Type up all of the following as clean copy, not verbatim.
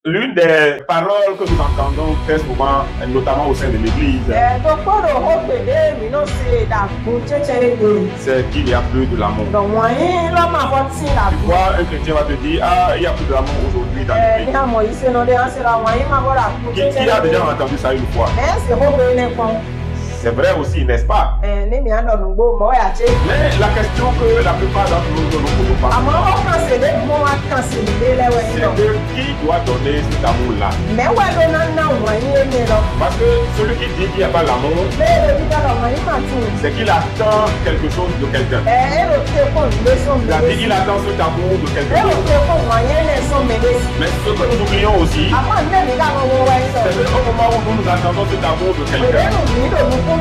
L'une des paroles que nous entendons très souvent, notamment au sein de l'Église, c'est qu'il n'y a plus de l'amour. Tu vois, un chrétien va te dire, ah, il n'y a plus de l'amour aujourd'hui dans l'Église. Qui a déjà entendu ça une fois? C'est vrai aussi, n'est-ce pas? Mais la question que la plupart d'entre nous ne nous posons pas, c'est que qui doit donner cet amour-là? Parce que celui qui dit qu'il n'y a pas l'amour, c'est qu'il attend quelque chose de quelqu'un. C'est-à-dire qu'il attend cet amour de quelqu'un. Mais ce que nous oublions aussi, c'est qu'au moment où nous attendons cet amour de quelqu'un, il y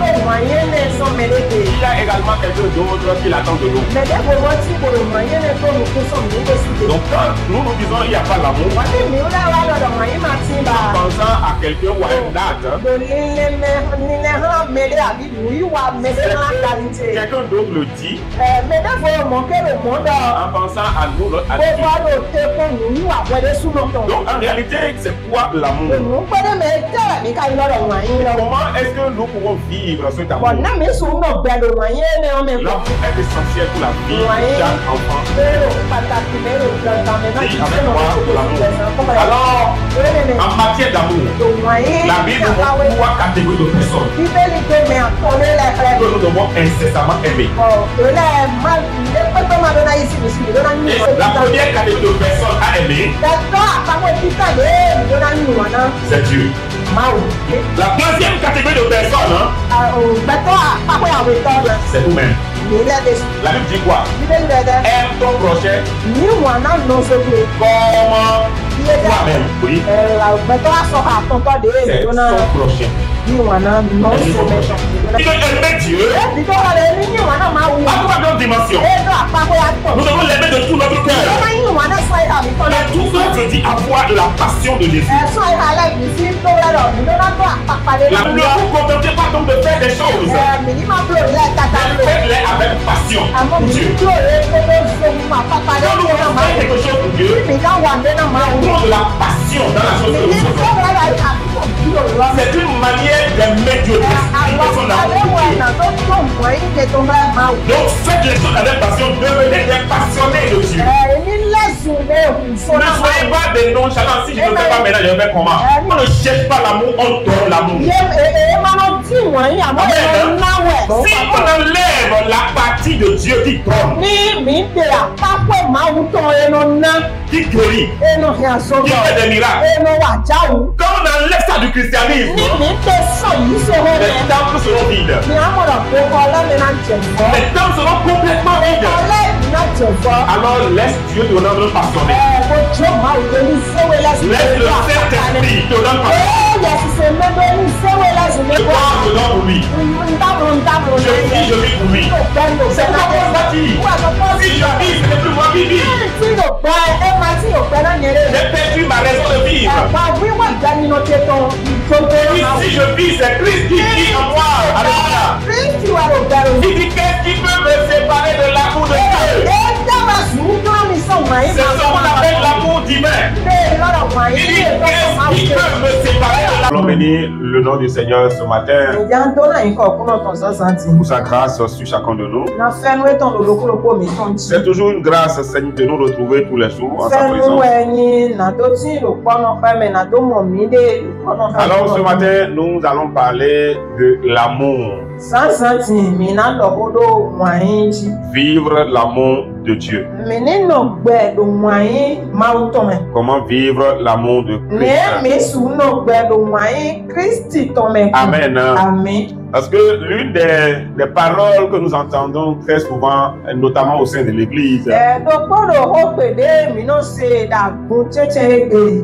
a également quelqu'un d'autre qui l'attend de nous. Donc quand nous nous disons qu'il n'y a pas l'amour, en pensant à quelqu'un ou à une date, quelqu'un d'autre le dit, en pensant à nous, notre attitude. Donc en réalité, c'est quoi l'amour? Comment est-ce que nous pouvons vivre cet amour? L'amour est essentiel pour la vie de chaque enfant. Dis avec moi l'amour. Alors, en matière d'amour, la Bible nous montre trois catégories de personnes que nous devons incessamment aimer. La première catégorie de personnes à aimer, c'est Dieu. La deuxième catégorie de personnes, c'est nous-mêmes. La Bible dit quoi? Aime ton prochain comme toi-même. Oui. C'est son prochain. Il veut aimer Dieu à trois grandes dimensions. Nous devons l'aimer de tout notre cœur. Mais tout ça veut dire avoir la passion de Jésus. Ne vous contentez pas donc de faire des choses, mais faites-les avec passion pour Dieu. Quand nous voulons faire quelque chose pour Dieu, nous avons de la passion dans la chose que nous faisons. C'est une manière d'aimer Dieu, d'exprimer son amour pour Dieu. Donc faites les choses avec passion, devenez des passionnés de Dieu. Ne soyez pas des nonchalants. Si je ne fais pas maintenant, je vais faire comment? On ne cherche pas l'amour, on donne l'amour. Si on enlève la partie de Dieu qui donne, qui guérit, qui fait des miracles, quand on enlève ça du christianisme, les temples seront vides. Les temples seront complètement vides. Alors laisse Dieu te rendre passionné. Laisse le Saint-Esprit te rendre passionné. Je crois que dans lui. Je vis pour lui. C'est quoi qu'on va dire? Si je vis, ce n'est plus moi qui vis. J'ai perdu ma raison de vivre. Si je vis, c'est Christ qui vit en moi. Alléluia. Il dit qu'est-ce qui peut me séparer de l'amour de Dieu? C'est ce qu'on appelle l'amour divin. Il dit qu'est-ce qui peut me séparer de l'amour. Allons bénir le nom du Seigneur ce matin pour sa grâce sur chacun de nous. C'est toujours une grâce, Seigneur, de nous retrouver tous les jours en sa présence. Alors ce matin, nous allons parler de l'amour. Vivre l'amour de Dieu. Comment vivre l'amour de Christ? Amen. Amen. Parce que l'une des paroles que nous entendons très souvent, notamment au sein de l'Église,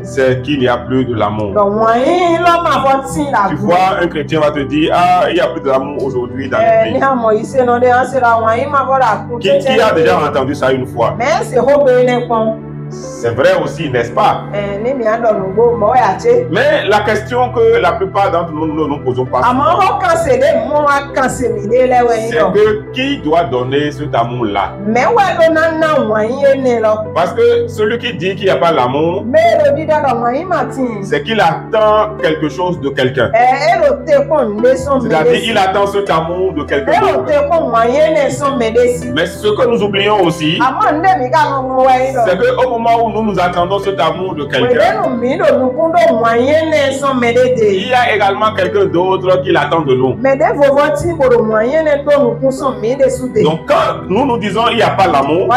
c'est qu'il n'y a plus de l'amour. Tu vois, un chrétien va te dire, ah, il n'y a plus de l'amour aujourd'hui dans l'Église. Qui a déjà entendu ça une fois? C'est vrai aussi, n'est-ce pas? Mais la question que la plupart d'entre nous ne nous posons pas, c'est que qui doit donner cet amour-là? Parce que celui qui dit qu'il n'y a pas l'amour, c'est qu'il attend quelque chose de quelqu'un. C'est-à-dire qu'il attend cet amour de quelqu'un d'autre. Mais ce que nous oublions aussi, c'est qu'au moment où nous attendons cet amour de quelqu'un, il y a également quelqu'un d'autre qui l'attend de nous. Donc quand nous disons qu'il n'y a pas l'amour, en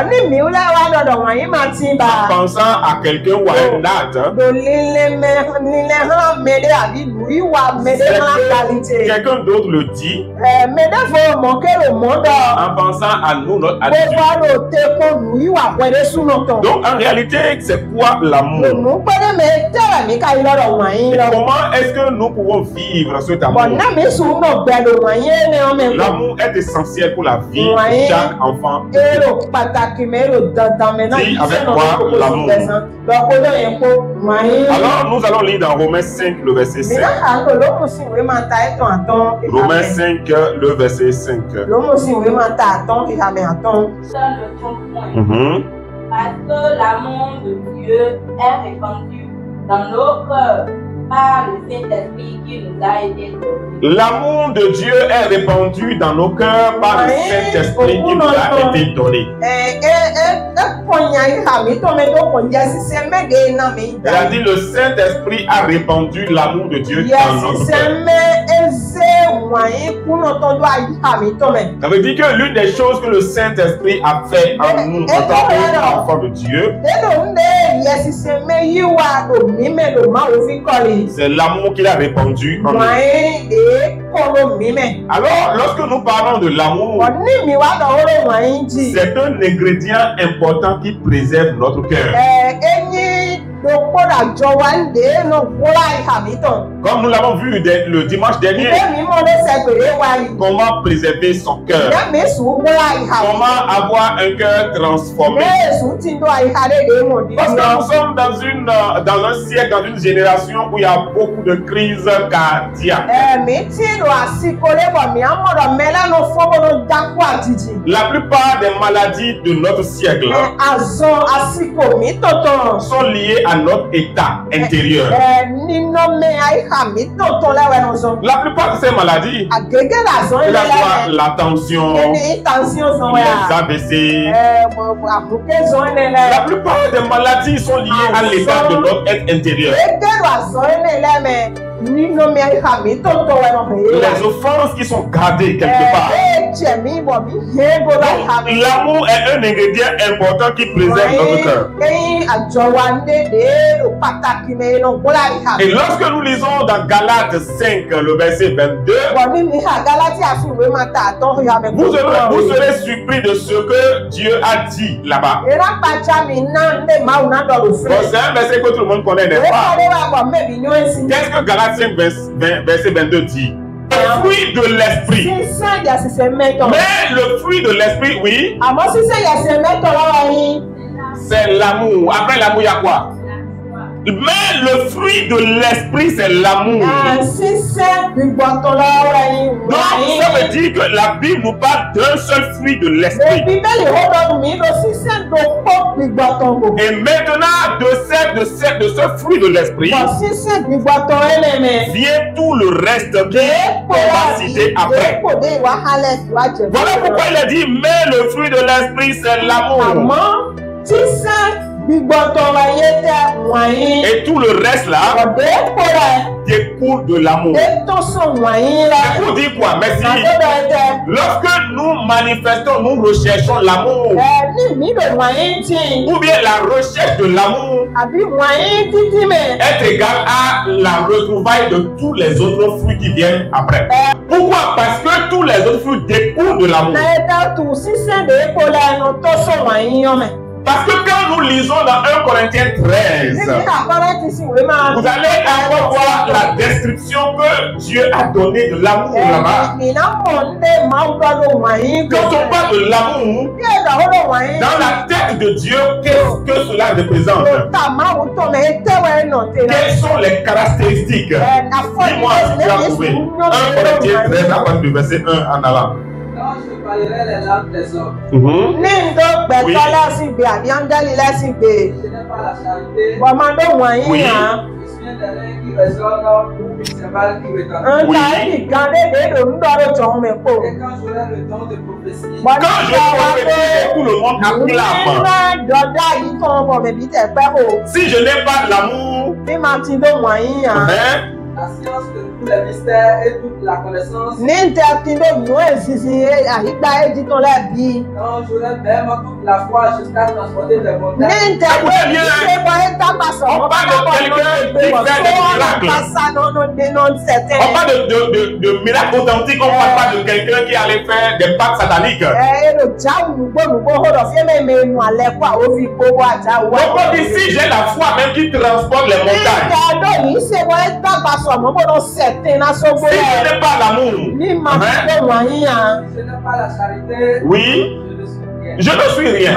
pensant à quelqu'un ou à une date, quelqu'un d'autre le dit, en pensant à nous, notre attitude. Donc en réalité, c'est quoi l'amour? Et comment est-ce que nous pouvons vivre cet amour? L'amour est essentiel pour la vie de chaque enfant. Dis avec moi l'amour. Alors nous allons lire dans Romains 5 le verset 5. Romains 5 le verset 5. Parce que l'amour de Dieu est répandu dans nos cœurs par le Saint-Esprit qui nous a été donné. L'amour de Dieu est répandu dans nos cœurs par le Saint-Esprit qui nous a été donné. Il a dit le Saint-Esprit a répandu l'amour de Dieu dans notre cœur. Ça veut dire que l'une des choses que le Saint-Esprit a fait en nous en tant qu'enfants de Dieu, c'est l'amour qu'il a répandu en nous. Alors, lorsque nous parlons de l'amour, c'est un ingrédient important qui préserve notre cœur. Comme nous l'avons vu le dimanche dernier, comment préserver son cœur, comment avoir un cœur transformé. Parce que nous sommes dans un siècle, dans une génération où il y a beaucoup de crises cardiaques. La plupart des maladies de notre siècle sont liées à notre état intérieur. La plupart de ces maladies, la tension, les AVC, la plupart des maladies sont liées à l'état de notre être intérieur. Les offenses qui sont gardées quelque part. L'amour est un ingrédient important qui préserve notre cœur. Et lorsque nous lisons dans Galates 5, le verset 22, vous serez surpris de ce que Dieu a dit là-bas. Bon, c'est un verset que tout le monde connaît, n'est-ce pas? Qu'est-ce que Galates 5, verset 22 dit? Le fruit de l'esprit. Mais le fruit de l'esprit, oui, c'est l'amour. Après l'amour, il y a quoi? Mais le fruit de l'esprit, c'est l'amour. Donc, ça veut dire que la Bible nous parle d'un seul fruit de l'esprit. Et maintenant, de ce fruit de l'esprit, vient tout le reste qu'on va citer après. Voilà pourquoi il a dit, mais le fruit de l'esprit, c'est l'amour. Et tout le reste là découle de l'amour. Découle dit quoi? Merci. Lorsque nous manifestons, nous recherchons l'amour, ou bien la recherche de l'amour est égale à la retrouvaille de tous les autres fruits qui viennent après. Pourquoi? Parce que tous les autres fruits découlent de l'amour. Parce que quand nous lisons dans 1 Corinthiens 13, vous allez encore voir la description que Dieu a donnée de l'amour là-bas. Quand on parle de l'amour, dans la tête de Dieu, qu'est-ce que cela représente? Quelles sont les caractéristiques? Dis-moi si tu as trouvé. 1 Corinthiens 13 à partir du verset 1 en allant. Quand je parlerai les langues des hommes, Oui. je n'ai pas la charité. Oui. Je suis un dernier qui résonne ou qui s'évale, qui retentit. Oui. Et quand j'aurai le don de prophétie, Quand je prophétise, tout le monde acclame. Si je n'ai pas l'amour, la science de tous les mystères et toute la connaissance, quand j'aurai même toute la foi jusqu'à transporter des montagnes, on parle de quelqu'un qui fait des miracles. On parle de miracles authentiques, on ne parle pas de quelqu'un qui allait faire des pactes sataniques. Donc on dit, si j'ai la foi même qui transporte les montagnes, si je n'ai pas l'amour, si je n'ai pas la charité, oui, je ne suis rien.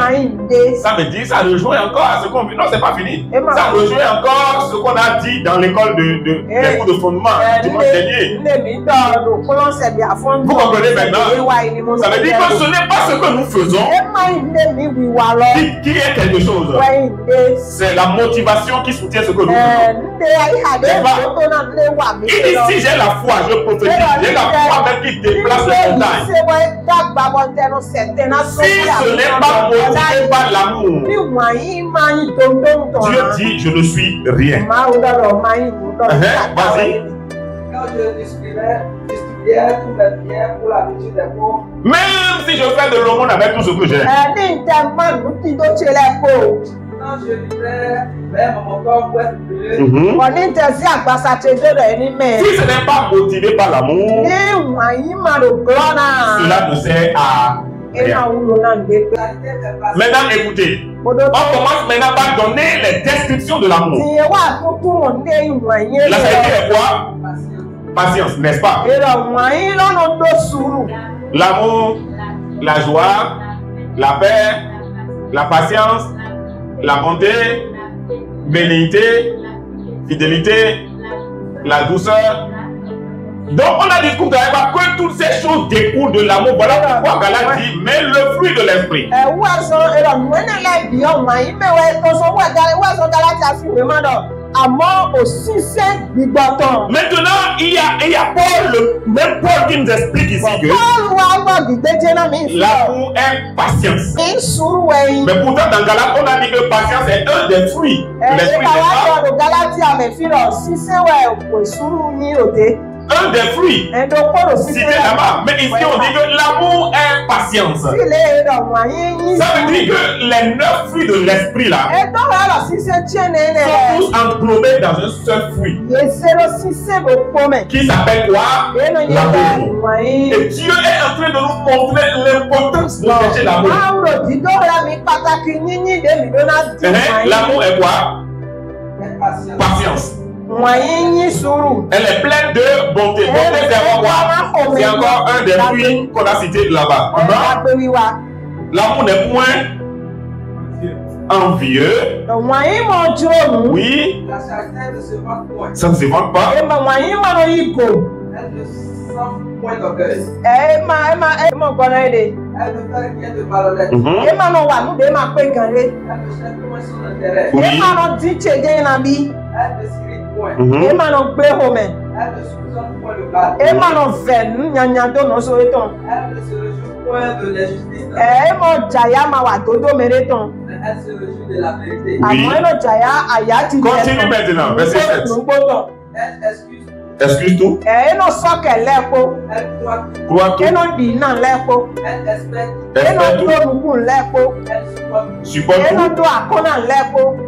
Ça veut dire, ça rejoint encore à ce qu'on vit. Non, c'est pas fini. Ça rejoint encore ce qu'on a dit dans l'école des cours de fondement dimanche dernier. Vous comprenez maintenant? Ça veut dire que ce n'est pas ce que nous faisons qui est quelque chose. C'est la motivation qui soutient ce que nous faisons. Il dit, si j'ai la foi, je prophétise. J'ai la foi même qui déplace les montagnes. Si ce n'est pas motivé par l'amour, Dieu dit, je ne suis rien. Vas-y. quand je distribuais tous mes biens pour la nourriture des pauvres, Même si je fais de l'aumône avec tout ce que j'ai, quand je livrais même mon corps pour être brûlé, si ce n'est pas motivé par l'amour, cela ne sert à rien. Maintenant, écoutez, on commence maintenant par donner les descriptions de l'amour. La charité est quoi? Patience, n'est-ce pas? L'amour, la joie, la paix, la patience, la bonté, bénignité, fidélité, la douceur. Donc on a dit que toutes ces choses découlent de l'amour. Voilà pourquoi Galate dit, mais le fruit de l'esprit. Maintenant, il y a Paul, même Paul qui nous explique ici que l'amour est patience. Mais pourtant dans Galate, on a dit que patience est un des fruits de l'esprit. Un des fruits cités là-bas. Mais ici on dit que l'amour est patience. Ça veut dire que les 9 fruits de l'esprit là sont tous englobés dans un seul fruit qui s'appelle quoi? L'amour. Et Dieu est en train de nous montrer l'importance de chercher l'amour. L'amour est quoi? Patience. Elle est pleine de bonté. Bonté, c'est quoi? C'est encore un des fruits qu'on a cité là-bas. L'amour n'est point envieux. Oui. la charité ne se vante point. Ça ne se vante pas. Elle ne s'enfle point d'orgueil. Elle ne fait rien de malhonnête. Elle ne cherche point son intérêt. Oui. Elle ne s'irrite point. Elle ne soupçonne point le mal. Elle ne se réjouit point de l'injustice. Elle se réjouit de la vérité. Oui. Continue maintenant, verset 7. Elle Excuse tout. Elle croit tout. Crois tout. Elle espère tout. Espère tout. Elle supporte tout. Supporte tout.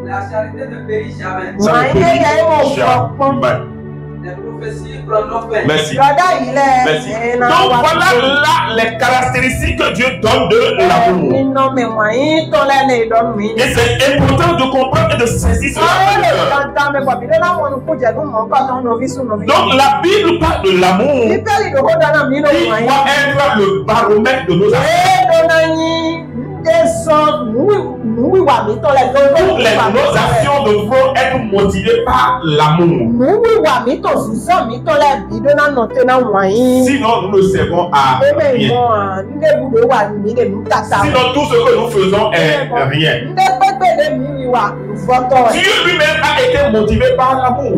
La charité ne périt jamais. Ça ne peut pas. Les Merci. Merci. Donc voilà là les caractéristiques que Dieu donne de l'amour. Et c'est important de comprendre et de saisir cela. Donc la Bible parle de l'amour qui doit être le baromètre de nos actions. Nos actions devront être motivées par l'amour. Sinon, nous ne servons à rien. Sinon, tout ce que nous faisons est rien. Dieu lui-même a été motivé par l'amour.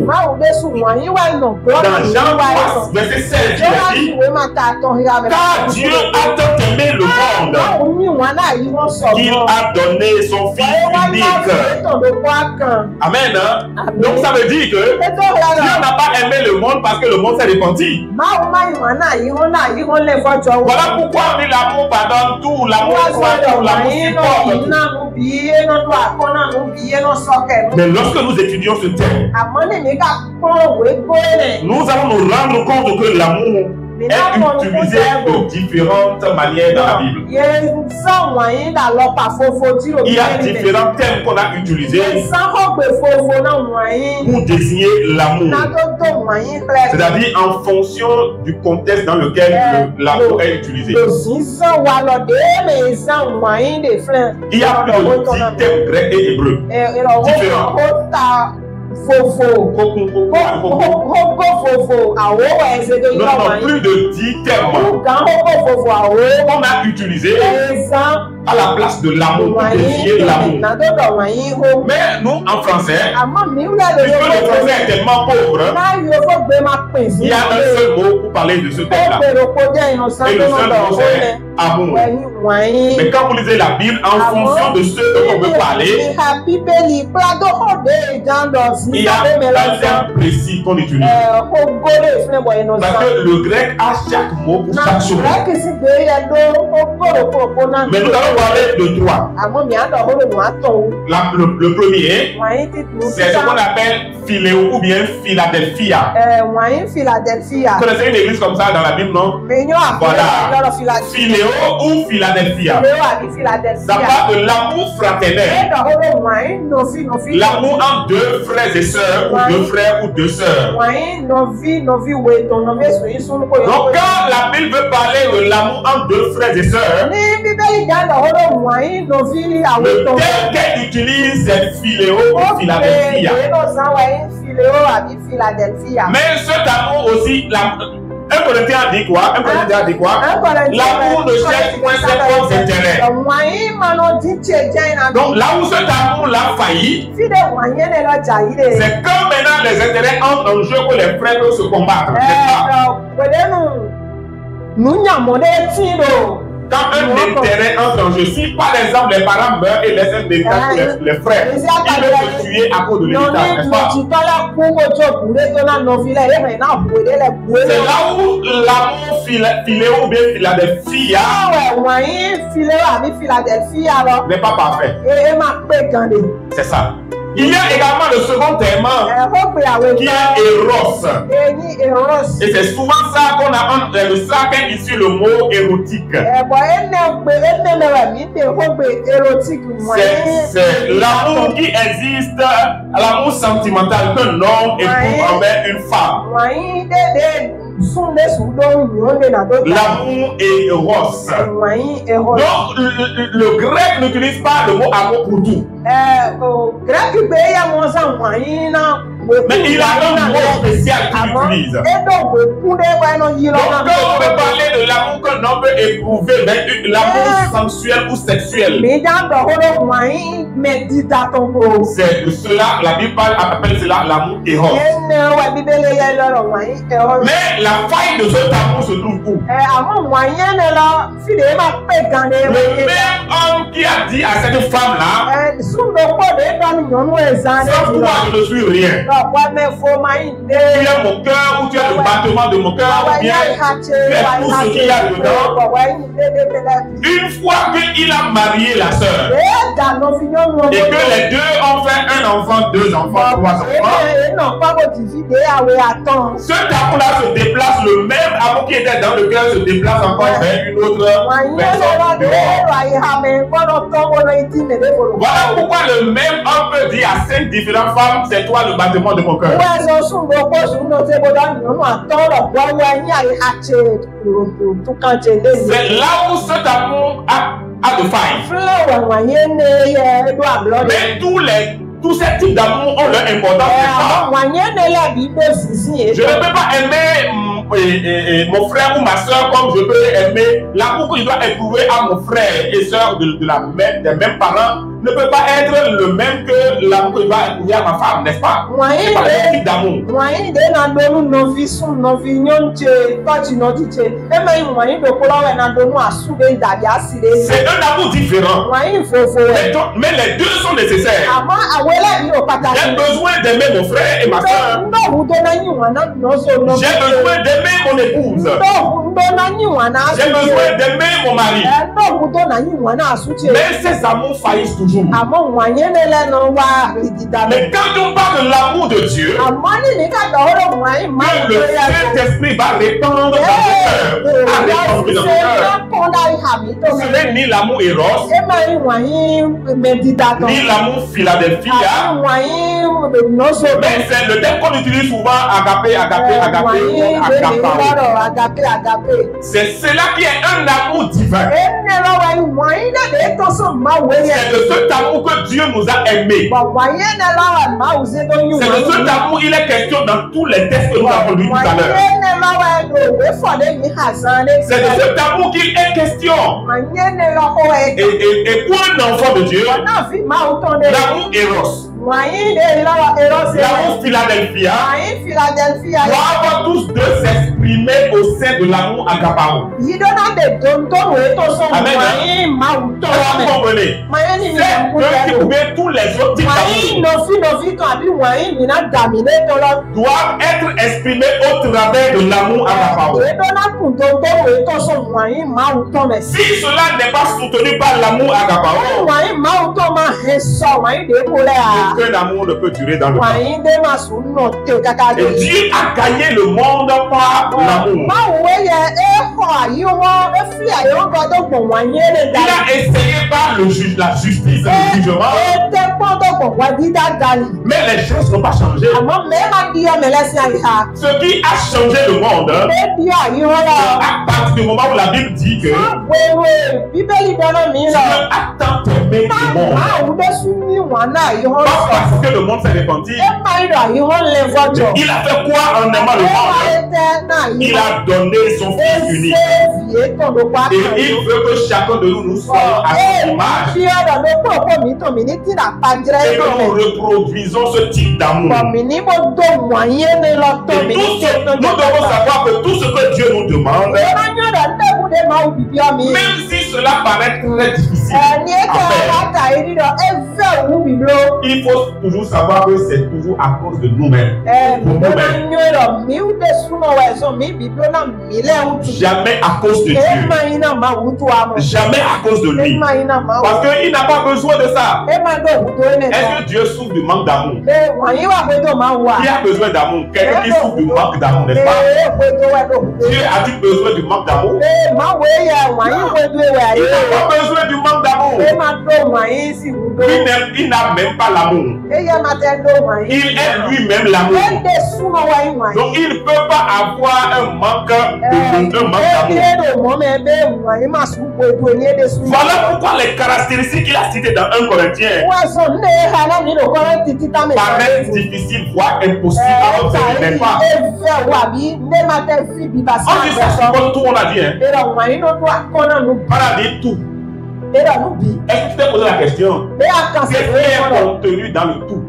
Dans Jean 3, verset 16, il dit: car Dieu a tant aimé le monde qu'il a donné son Fils unique. Amen. Donc ça veut dire que Dieu n'a pas aimé le monde parce que le monde s'est repenti. Voilà pourquoi on dit l'amour pardonne tout, l'amour croit tout, l'amour supporte tout. Mais lorsque nous étudions ce thème, nous allons nous rendre compte que l'amour est utilisé de différentes manières dans la Bible. Il y a différents termes qu'on a utilisés pour désigner l'amour. C'est-à-dire en fonction du contexte dans lequel l'amour est utilisé. Il y a plus de 10 termes grecs et hébreux différents. Non, plus de 10 termes qu'on a utilisés à la place de l'amour, pour désigner l'amour. Mais nous, en français, puisque le français est tellement pauvre, il y a un seul mot pour parler de ce thème-là. Et le seul mot, c'est amour. Mais quand vous lisez la Bible, en fonction de ce que l'on veut parler, il y a un terme précis qu'on utilise. Parce que le grec a chaque mot pour chaque chose. Mais nous allons parler de trois. Le premier, c'est ce qu'on appelle Philéo ou bien Philadelphia. Vous connaissez une église comme ça dans la Bible, non? Voilà. Philéo ou Philadelphia. Ça parle de l'amour fraternel. L'amour entre deux frères et sœurs, ou deux frères ou deux sœurs. Donc quand la Bible veut parler de l'amour entre deux frères et sœurs, le terme qu'elle utilise, c'est Philéo ou Philadelphia. Mais cet amour aussi, un Corinthien dit quoi? L'amour ne cherche point ses propres intérêts. Donc là où cet amour l'a failli, c'est quand maintenant les intérêts entrent en jeu pour les frères se combattre. Quand un intérêt entre en jeu, si par exemple les parents meurent et laissent un héritage les frères, ils peuvent se tuer à cause de l'héritage, n'est-ce pas? C'est là où l'amour Philéo ou bien Philadelphia n'est pas parfait. C'est ça. Il y a également le second terme qui est Eros. Et c'est souvent ça qu'on a ça qu'est ici le mot érotique. C'est l'amour qui existe, l'amour sentimental qu'un homme éprouve envers une femme. L'amour est Eros. Donc le grec n'utilise pas le mot amour pour tout. Mais il a un mot spécial qu'il utilise. Donc quand on veut parler de l'amour qu'un homme peut éprouver, l'amour sensuel ou sexuel, c'est de cela, la Bible appelle cela l'amour Eros. Mais la faille de cet amour se trouve où? Le même homme qui a dit à cette femme-là, sans toi je ne suis rien. es mon cœur ou tu es le battement de mon cœur ou bien tu es tout ce qu'il y a dedans. Une fois qu'il a marié la sœur et que les deux ont fait un enfant, 2 enfants, 3 enfants, ce amour-là se déplace, le même amour qui était dans le cœur se déplace encore vers une autre personne dehors. Voilà pourquoi le même homme peut dire à 5 différentes femmes, c'est toi le battement de mon cœur. C'est là où cet amour a de faille. Mais tous ces types d'amour ont leur importance. Je ne peux pas aimer mon frère ou ma soeur comme je peux aimer l'amour que je dois éprouver à mon frère et soeur des mêmes parents ne peut pas être le même que l'amour que je dois éprouver à ma femme, n'est-ce pas? C'est pas le même type d'amour. C'est un amour différent. Mais les deux sont nécessaires. J'ai besoin d'aimer mon frère et ma soeur. J'ai besoin d'aimer mon épouse. J'ai besoin d'aimer mon mari. Mais ces amours faillissent toujours. Mais quand on parle de l'amour de Dieu, que le Saint-Esprit va répandre dans le cœur, ce n'est ni l'amour Eros, ni l'amour Philadelphia, mais c'est le terme qu'on utilise souvent, agapé. C'est cela qui est un amour divin. C'est de cet amour que Dieu nous a aimés. C'est de cet amour il est question dans tous les textes que nous avons lus tout à l'heure. C'est de cet amour qu'il est question. Et pour un enfant de Dieu, l'amour Eros, l'amour Philadelphia doivent tous deux s'exprimer au sein de l'amour agapao. Amen. Vous comprenez? C'est que tous les autres types d'amour doivent être exprimés au travers de l'amour agapao. Si cela n'est pas soutenu par l'amour agapao, aucun amour ne peut durer dans le temps. Et Dieu a gagné le monde par l'amour. Il a essayé par la justice et le jugement. Mais les choses n'ont pas changé. Ce qui a changé le monde, à partir du moment où la Bible dit que Dieu a tant aimé le monde. Pas parce que le monde s'est répandu. Il a fait quoi en aimant le monde? Il a donné son Fils unique. Et il veut que chacun de nous soyons à son image. Et que nous reproduisons ce type d'amour. Nous devons savoir que tout ce que Dieu nous demande, même si cela paraît très difficile à faire, il faut toujours savoir que c'est toujours à cause de nous-mêmes. Jamais à cause de Dieu. Jamais à cause de lui. Parce qu'il n'a pas besoin de ça. Est-ce que Dieu souffre du manque d'amour? Qui a besoin d'amour? Quelqu'un qui souffre du manque d'amour, n'est-ce pas? Dieu a-t-il besoin du manque d'amour? Il n'a pas besoin du manque d'amour. Il n'a même pas l'amour. Il est lui-même l'amour. Donc il ne peut pas avoir un manque d'amour. Voilà pourquoi les caractéristiques qu'il a citées dans 1 Corinthiens paraissent difficiles, voire impossibles à observer, n'est-ce pas? On dit ça comme tout, on a dit. On a dit tout. Est-ce que tu t'es posé la question? Qu'est-ce qui est contenu dans le tout?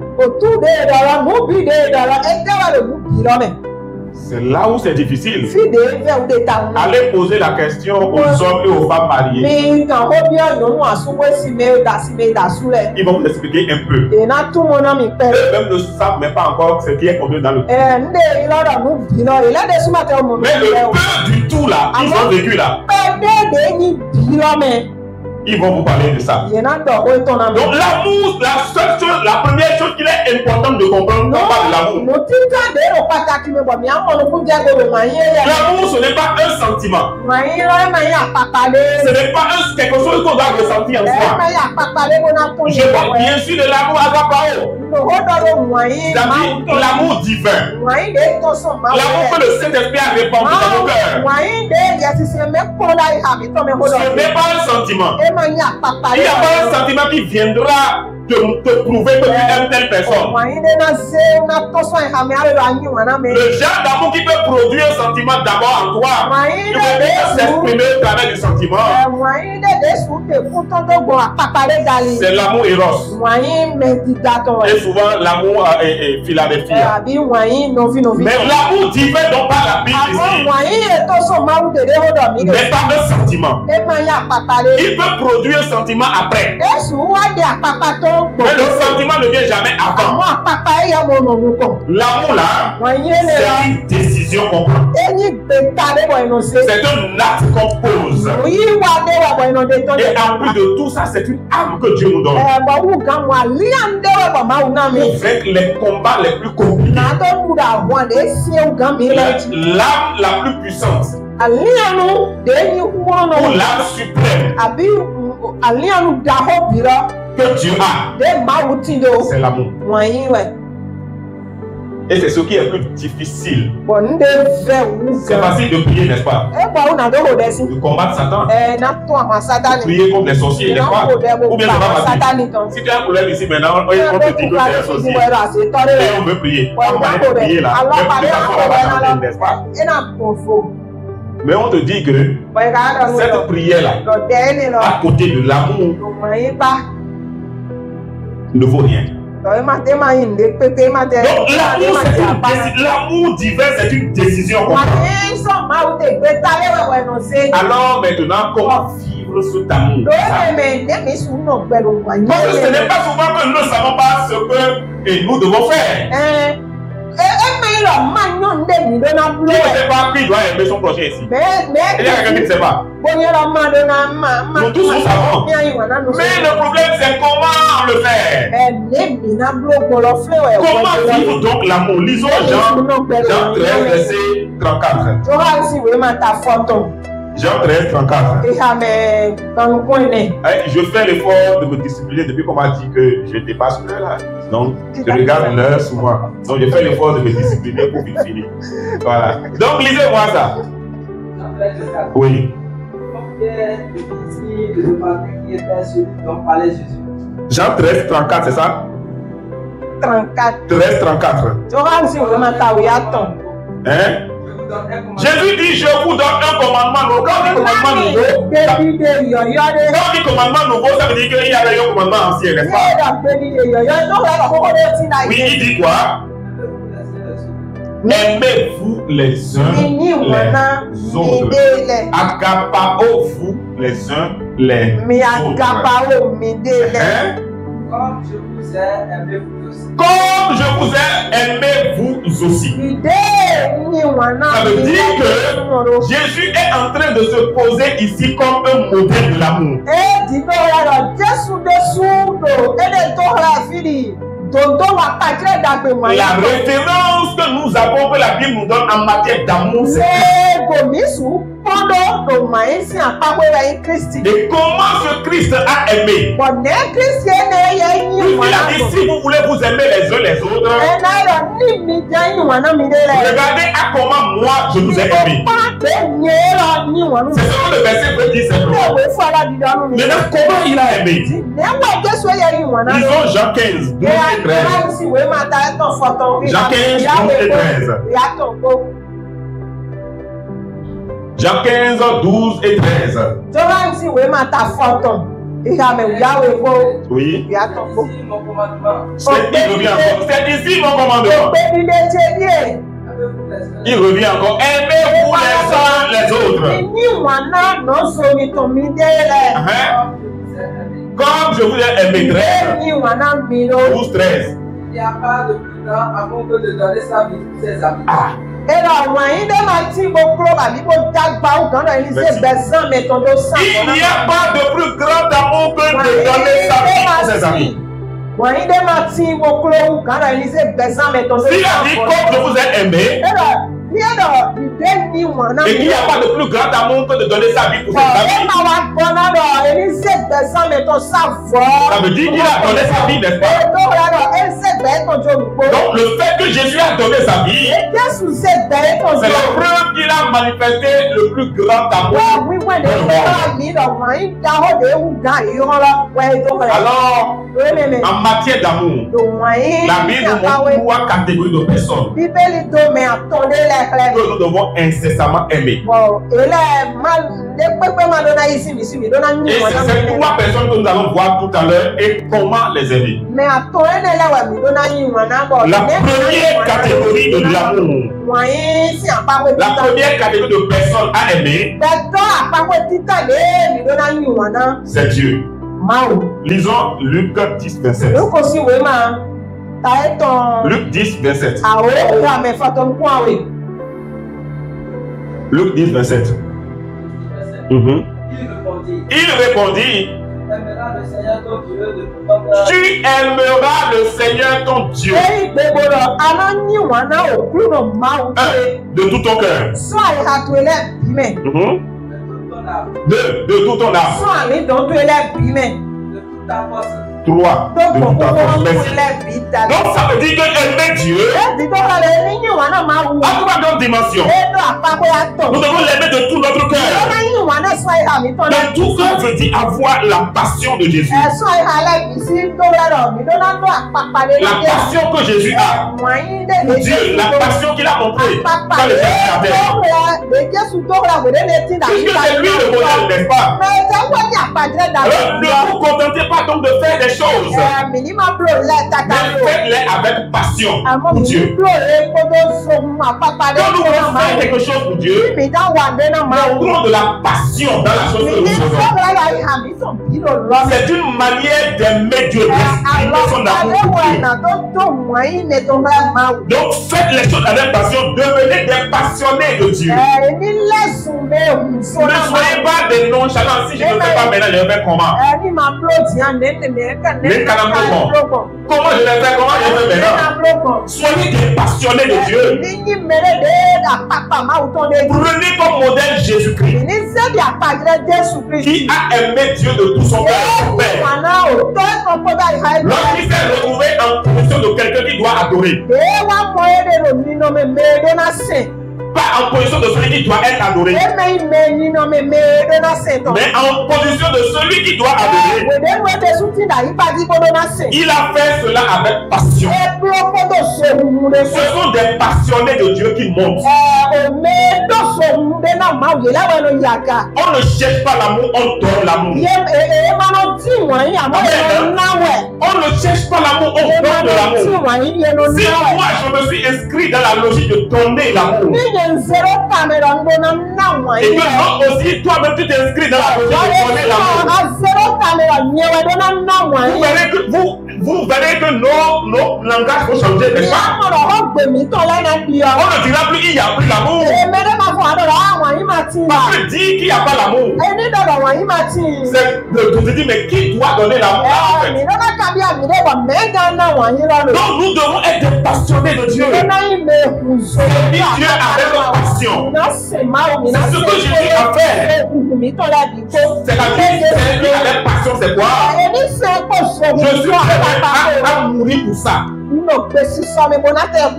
C'est là où c'est difficile. Fi de ve ou de ta. Allez poser la question aux hommes et aux femmes mariés. Mi kan ho bi no nu asuwe si me da su le. Ils vont vous expliquer un peu. E na tu mo na mi pe. Eux-mêmes ne savent même pas encore ce qui est contenu dans le cœur. Nde ilo da mu bi lo ile de su ma te mo. Mais le peu du tout là, ils ont vécu là. Pe de ni bi lo me. Ils vont vous parler de ça. Donc l'amour, la première chose qu'il est important de comprendre, non pas de l'amour. L'amour, ce n'est pas un sentiment. Ce n'est pas quelque chose qu'on doit ressentir en soi. Je parle bien sûr de l'amour agapao. L'amour divin. L'amour que le Saint-Esprit a répandu dans nos cœurs. Ce n'est pas un sentiment. Il n'y a pas un sentiment qui viendra te prouver que tu aimes telle personne. Le genre d'amour qui peut produire un sentiment d'abord en toi, qui peut s'exprimer au travers du sentiment, c'est l'amour éros. Et souvent l'amour est Philadelphia. Mais l'amour divin dont parle la Bible ici n'est pas un sentiment. Il peut produire un sentiment après. Mais le sentiment ne vient jamais avant. L'amour là, c'est une décision qu'on prend. C'est un acte qu'on pose. Et en plus de tout ça, c'est une arme que Dieu nous donne pour vaincre les combats les plus compliqués. L'arme la plus puissante, ou l'arme suprême que Dieu a, c'est l'amour. Et c'est ce qui est plus difficile. C'est facile de prier, n'est-ce pas? De combattre Satan. De prier contre les sorciers, n'est-ce pas? Ou bien ça va facile. Si tu as un problème ici maintenant, on te dit que tu es un sorcier. Et on veut prier. On va prier là. N'est-ce pas? Mais on te dit que cette prière-là, à côté de l'amour, ne vaut rien. Donc l'amour divin, c'est une décision qu'on prend. Alors maintenant, comment vivre cet amour? Parce que ce n'est pas souvent que nous ne savons pas ce que nous devons faire. Qui ne sait pas qui doit aimer son prochain ici? Il y a quelqu'un qui ne sait pas. Nous tous nous savons. Mais le problème c'est comment le faire. Comment vivre donc l'amour? Lisons Jean 13, verset 34. Jean 13, 34. Je fais l'effort de me discipliner depuis qu'on m'a dit que je dépasse l'heure là. Donc, je regarde l'heure souvent. Donc, je fais l'effort de me discipliner pour finir. Voilà. Donc, lisez-moi ça. Oui. Jean 13, 34, c'est ça? 13, 34. Hein? Jésus dit, je vous donne un commandement nouveau. Quand on dit commandement nouveau, ça veut dire qu'il y avait un commandement ancien, n'est-ce pas? Oui, il dit quoi? Aimez-vous les uns les autres. Agapao-vous les uns les autres. Comme je vous ai, aimez-vous aussi. Comme je vous ai, aimez-vous aussi. Ça veut dire que Jésus est en train de se poser ici comme un modèle de l'amour. La référence que nous avons, que la Bible nous donne en matière d'amour, c'est et comment ce Christ a aimé. Il a dit, si vous voulez vous aimer les uns les autres, regardez à comment moi je vous ai aimé. C'est ce que le verset veut dire simplement. Maintenant, comment il a aimé? Lisons Jean 15, 12 et 13. Jean 15, 12 et 13. Jean 15, 12 et 13. Oui. C'est ici mon commandement. Il revient encore. Aimez-vous les uns les autres. Comme je vous ai aimé, 12, 13. Il n'y a pas de plus grand amour que de donner sa vie pour ses amis. Il n'y a pas de plus grand amour que de donner sa vie pour ses amis. S'il a dit comme je vous ai aimé, et qu'il n'y a pas de plus grand amour que de donner sa vie pour ses amis, ça veut dire qu'il a donné sa vie, n'est-ce pas? Donc le fait que Jésus a donné sa vie, c'est la preuve qu'il a manifesté le plus grand amour. Alors, en matière d'amour, la Bible nous montre trois catégories de personnes que nous devons incessamment aimer. Et c'est ces trois personnes que nous allons voir tout à l'heure et comment les aimer. La première catégorie de l'amour, la première catégorie de personnes à aimer, c'est Dieu. Lisons Luc 10, 27. Luc 10, 27. Luc 10, 27. Il répondit, tu aimeras le Seigneur ton Dieu de tout ton cœur, de toute ton âme, de toute ta force. 3. Donc ça veut dire que aimer Dieu a trois dimensions. Nous devons l'aimer de tout notre cœur. De tout cœur veut dire avoir la passion de Jésus. La passion que Jésus a pour Dieu, la passion qu'il a montrée quand le Père puisque c'est lui le modèle, n'est-ce pas? Ne vous contentez pas donc de faire des choses, mais faites-les avec passion pour Dieu. Quand nous voulons faire quelque chose pour Dieu, montrons de la passion dans la chose que nous faisons. C'est une manière d'aimer Dieu, d'exprimer son amour pour Dieu. Donc faites les choses avec passion, devenez des passionnés de Dieu. Ne soyez pas des nonchalants. Si je ne le fais pas maintenant, je le fais comment? Comment je le fais? Comment je le fais maintenant? Soyez des passionnés de Dieu. Prenez comme modèle Jésus-Christ, qui a aimé Dieu de tout son cœur. Lorsqu'il s'est retrouvé en position de quelqu'un qui doit adorer, pas en position de celui qui doit être adoré, mais en position de celui qui doit adorer. Il a fait cela avec passion. Ce sont des passionnés de Dieu qui montent. On ne cherche pas l'amour, on donne l'amour. On ne cherche pas l'amour, on donne de l'amour. Si moi je me suis inscrit dans la logique de donner l'amour, et que non aussi toi-même tu t'inscris dans la logique de donner l'amour, vous verrez que nos langages vont changer, n'est-ce pas? On ne dira plus qu'il n'y a plus l'amour. Parce que dire qu'il n'y a pas l'amour, c'est de dire mais qui doit donner l'amour en fait? Donc nous devons être des passionnés de Dieu. Servir Dieu avec passion. C'est ce que Jésus a fait. C'est-à-dire servir avec passion, c'est quoi? Je suis prêt à mourir pour ça.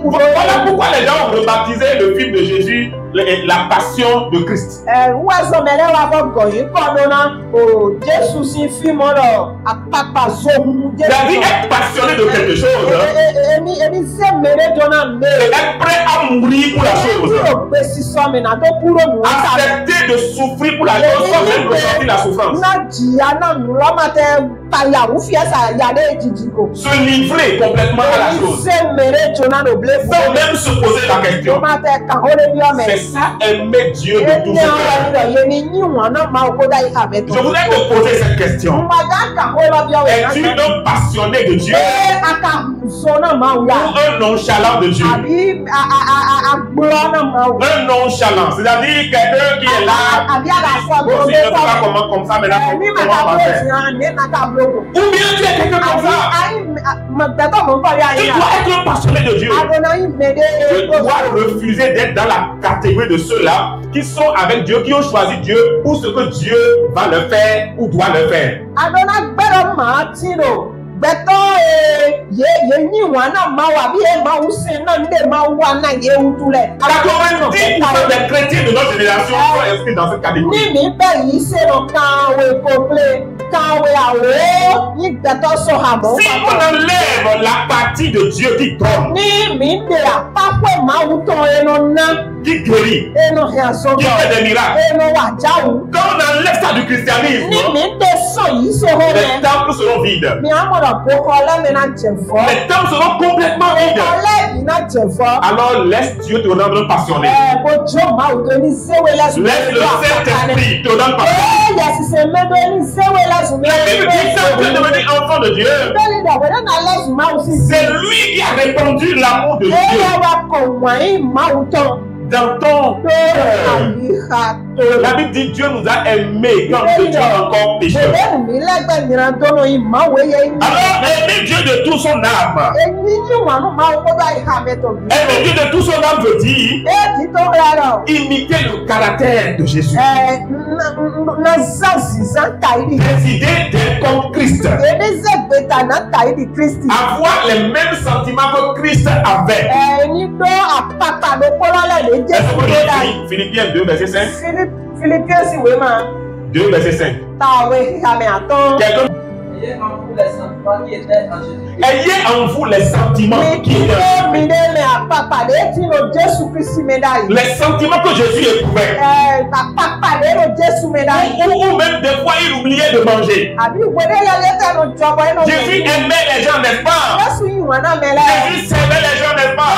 Voilà pourquoi les gens ont rebaptisé le film de Jésus La Passion de Christ. C'est-à-dire être passionné de quelque chose, c'est être prêt à mourir pour la chose. Accepter de souffrir pour la chose sans même ressentir la souffrance. Se livrer complètement à la chose. Sans même se poser la question. C'est ça, aimer Dieu de tout son cœur. Je voudrais te poser cette question. Es-tu un passionné de Dieu ou un nonchalant de Dieu? Un nonchalant, c'est-à-dire quelqu'un qui est là, qui ne sait pas comment comme ça, mais là, comment on va faire? Ou bien tu es quelqu'un comme ça. Tu dois être un passionné de Dieu. Tu dois refuser d'être dans la catégorie de ceux-là qui sont avec Dieu, qui ont choisi Dieu pour ce que Dieu va le faire ou doit le faire. 90% des chrétiens de notre génération sont inscrits dans cette catégorie. Si on enlève la partie de Dieu qui donne, qui guérit, qui fait des miracles, quand on enlève ça du christianisme, les temples seront vides. Les temples seront complètement vides. Alors laisse Dieu te rendre passionné. Laisse le Saint-Esprit te rendre passionné. La Bible dit que tu es devenu enfant de Dieu. C'est lui qui a répandu l'amour de Dieu dans ton cœur. La Bible dit Dieu nous a aimés quand nous étions encore pécheurs. Alors aimer Dieu de tout son âme. Aimer Dieu de tout son âme veut dire imiter le caractère de Jésus. Décider d'être comme Christ. Avoir les mêmes sentiments que Christ avait. Philippiens 2, verset 5. Philippiens 2, verset 5. Ayez en vous les sentiments qui étaient en les sentiments que Jésus éprouvait. Ou même des fois il oubliait de manger. Jésus aimait les gens, n'est-ce pas? Jésus servait les gens, n'est-ce pas?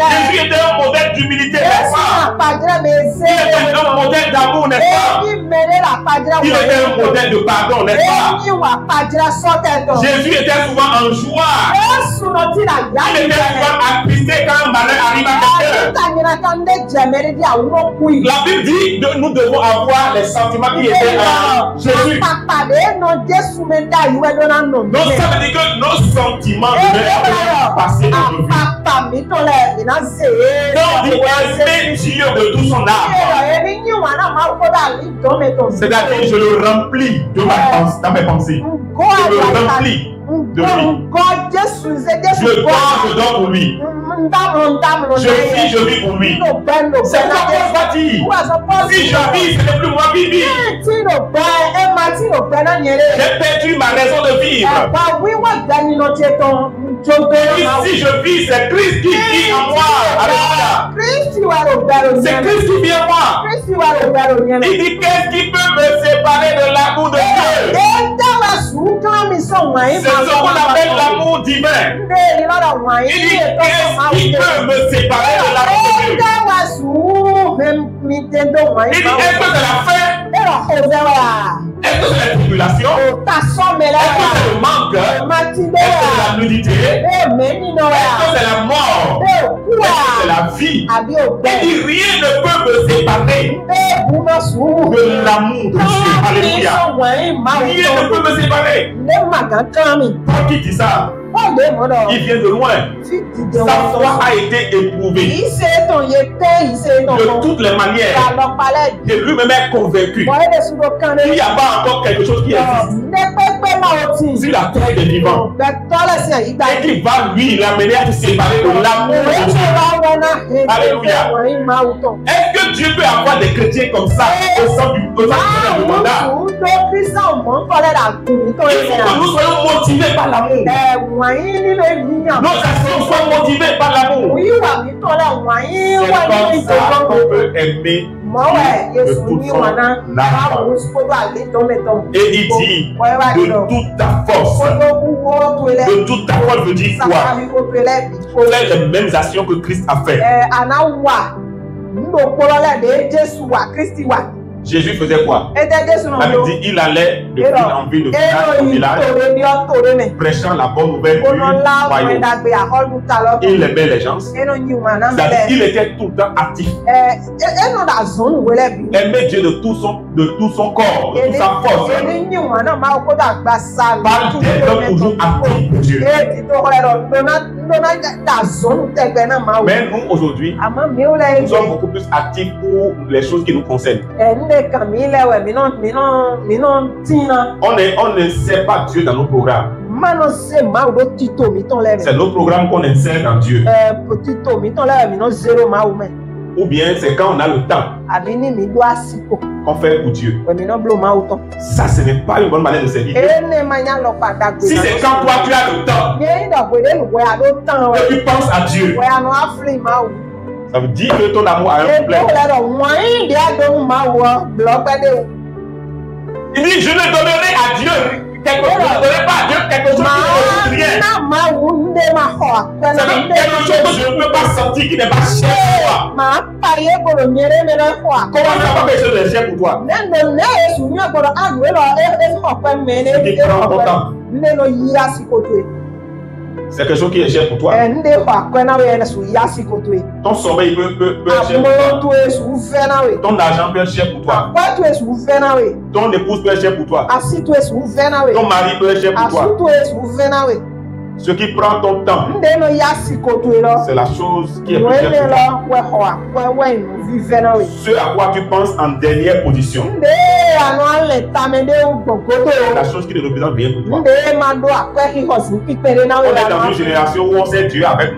Jésus était un modèle d'humilité, n'est-ce pas? Il était un modèle d'amour, n'est-ce pas? Il était un modèle de pardon, n'est-ce pas? Jésus était souvent en joie. Il était souvent attristé quand un malheur arrive à quelqu'un. La Bible dit que nous devons avoir les sentiments qui étaient en Jésus. Donc ça veut dire que nos sentiments devaient passer dans nos vies. Donc il aimer Dieu de tout son âme. C'est-à-dire je le remplis de dans mes pensées. Je le remplis de lui. Je donne pour lui. Je vis pour lui. C'est quoi qu'on va dire? Si je vis, ce n'est plus moi qui vis. J'ai perdu ma raison de vivre. Si je vis, c'est Christ qui vit en moi. Alléluia. C'est Christ qui vit en moi. Il dit qu'est-ce qui peut me séparer de l'amour de Dieu? C'est ce qu'on appelle l'amour divin. Il dit qu'est-ce qui peut me séparer de l'amour de Dieu? Il dit est-ce que c'est la faim? Est-ce que c'est la tribulation? Est-ce que c'est le manque? Est-ce que c'est la nudité? Est-ce que c'est la mort? Est-ce que c'est la vie? Il dit rien ne peut me séparer de l'amour de Dieu. Alléluia. Rien ne peut me séparer. Quand qui dit ça? Il vient de loin. Sa foi a été éprouvée de toutes les manières. Et lui-même est convaincu qu'il n'y a pas encore quelque chose qui existe. sur la terre des vivants. Et qui va lui l'amener à se séparer de l'amour de Dieu. Alléluia. Est-ce que Dieu peut avoir des chrétiens comme ça au sein du mandat? Il faut que nous soyons motivés par l'amour. Nos actions soient motivées par l'amour. C'est comme ça qu'on peut aimer de toute son âme. Et il dit de toute ta force. De toute ta force veut dire quoi? Faire les mêmes actions que Christ a fait. Jésus faisait quoi? La Bible dit il allait de ville en ville, de village en village, prêchant la bonne nouvelle du royaume. Il aimait les gens. C'est-à-dire il était tout le temps actif. Aimait Dieu de tout son corps, de toute sa force. Parle d'être toujours actif pour Dieu. Mais nous aujourd'hui, nous sommes beaucoup plus actifs pour les choses qui nous concernent. On ne sait pas Dieu dans nos programmes. C'est nos programmes qu'on insère dans Dieu. Ou bien c'est quand on a le temps qu'on fait pour Dieu. Ça, ce n'est pas une bonne manière de servir. Si c'est quand toi tu as le temps et tu penses à Dieu, ça veut dire que ton amour a un problème. Il dit, je ne donnerai à Dieu quelque chose, je ne donnerai pas à Dieu quelque chose qui ne coûte rien. C'est quelque chose que je ne peux pas sentir, qui n'est pas cher pour toi. Comment ça va quelque chose de cher pour toi? C'est qui prend ton temps. C'est quelque chose qui est cher pour toi. Ton sommeil peut être cher pour toi. Ton argent peut être cher pour toi. Ton épouse peut être cher pour toi. Ton mari peut être cher pour toi. Ce qui prend ton temps, c'est la chose qui est plus chère pour toi. Ce à quoi tu penses en dernière position, la chose qui ne représente rien pour toi. On est dans une génération où on sait Dieu avec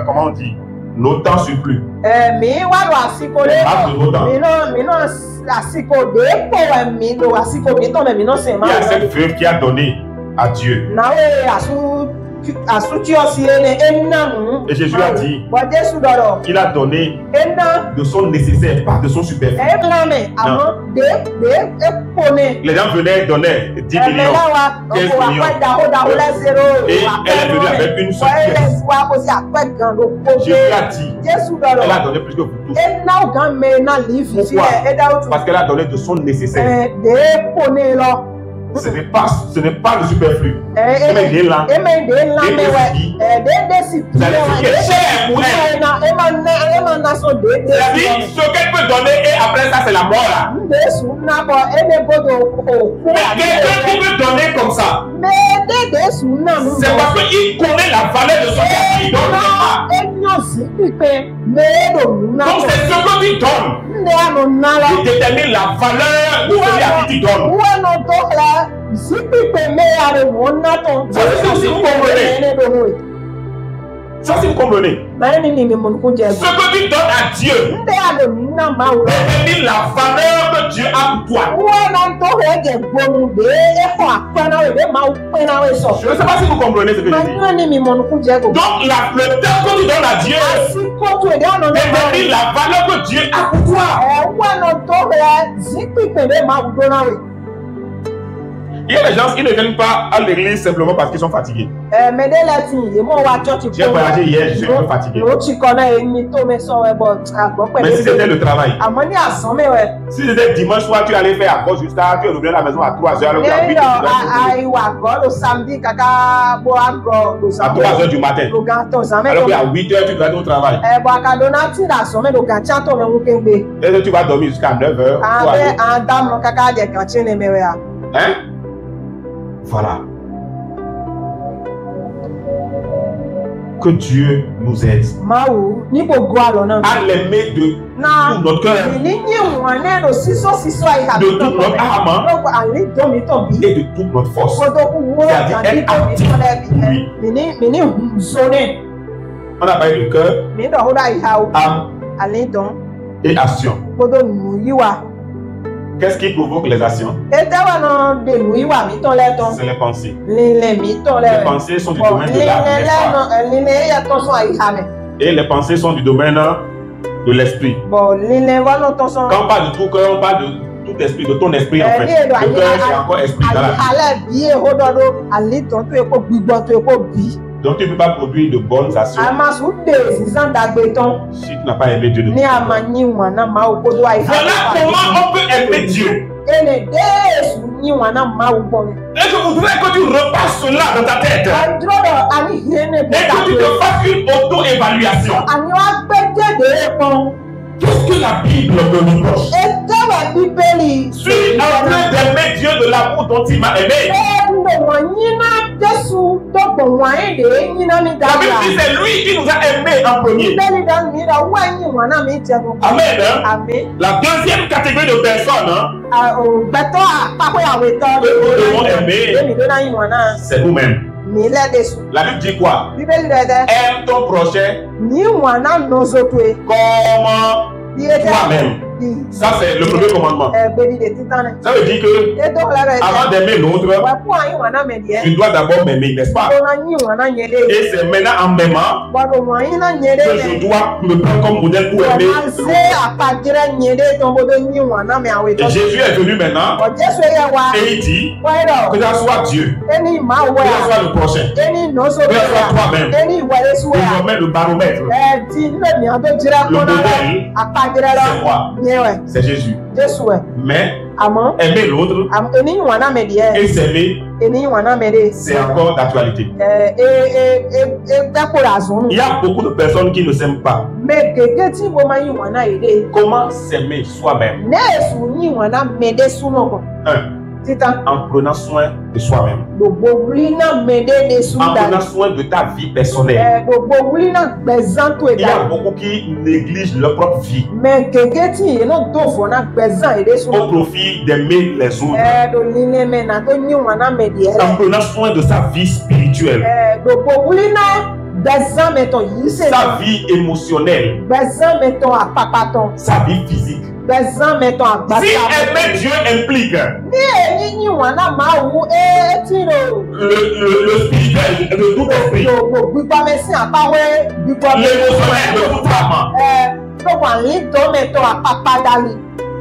comment on dit, nos temps surplus. Les marques de nos temps. Il y a cette veuve qui a donné à Dieu. Et Jésus a dit qu'il a donné de son nécessaire, pas de son superflu. Les gens venaient donner 10 millions, 15 millions. Et elle est venue avec une seule pièce. Jésus a dit, elle a donné plus que vous tous. Pourquoi? Parce qu'elle a donné de son nécessaire. Ce n'est pas le superflu. C'est cher pour elle. C'est-à-dire, ce qu'elle peut donner et après ça, c'est la mort là. Mais quelqu'un qui peut donner comme ça, c'est parce qu'il connaît la valeur de son qu'il donne. Donc c'est ce que tu donnes qui détermine la valeur de celui à qui tu donnes. Ça, c'est aussi vous comprenez. Ça, si vous comprenez. Ce que tu donnes à Dieu détermine la valeur que Dieu a pour toi. Je ne sais pas si vous comprenez ce que je dis. Donc, le temps que tu donnes à Dieu détermine la valeur que Dieu a pour toi. Il y a des gens qui ne viennent pas à l'église simplement parce qu'ils sont fatigués. J'ai voyagé hier, je suis un peu fatigué. Mais si c'était le travail, si c'était dimanche soir, tu allais faire à cause juste là, tu reviens à la maison à 3h, alors qu'à 3h du matin. Alors qu'à 8h, tu dois aller au travail. Et tu vas dormir jusqu'à 9h. Hein? Voilà. Que Dieu nous aide à l'aimer de tout notre cœur, de toute notre âme et de toute notre force. C'est-à-dire être actif pour lui. On a parlé de cœur, âme et action. Qu'est-ce qui provoque les actions? C'est les pensées. Les pensées sont du domaine de l'âme. Et les pensées sont du domaine de l'esprit. Quand on parle de tout cœur, on parle de tout esprit, de ton esprit en fait. Le cœur, c'est encore esprit dans la vie. Donc tu ne peux pas produire de bonnes actions si tu n'as pas aimé Dieu de tout. Voilà comment on peut aimer Dieu. Et je voudrais que tu repasses cela dans ta tête. Et que tu te fasses une auto-évaluation. Qu'est-ce que la Bible me reproche? Suis en train d'aimer Dieu de l'amour dont il m'a aimé. La Bible dit c'est lui qui nous a aimés en premier. Amen. La deuxième catégorie de personnes que nous devons aimer, c'est nous-mêmes. La Bible dit quoi? Aime ton prochain comme toi-même. Ça, c'est le premier commandement. Ça veut dire que avant d'aimer l'autre, tu dois d'abord m'aimer, n'est-ce pas? Et c'est maintenant en m'aimant que je dois me prendre comme modèle pour aimer l'autre. Et Jésus est venu maintenant et il dit que ça soit Dieu, que ça soit le prochain, que ça soit toi-même. Il remet le baromètre. Le modèle, c'est moi. C'est Jésus. Mais aimer l'autre et s'aimer, c'est encore d'actualité. Il y a beaucoup de personnes qui ne s'aiment pas. Comment s'aimer soi-même? En prenant soin de soi-même. En prenant soin de ta vie personnelle. Il y a beaucoup qui négligent leur propre vie au profit d'aimer les autres. En prenant soin de sa vie spirituelle, sa vie émotionnelle, sa vie physique. Si aimer Dieu implique le spirituel de tout esprit, l'émotionnel de toute âme,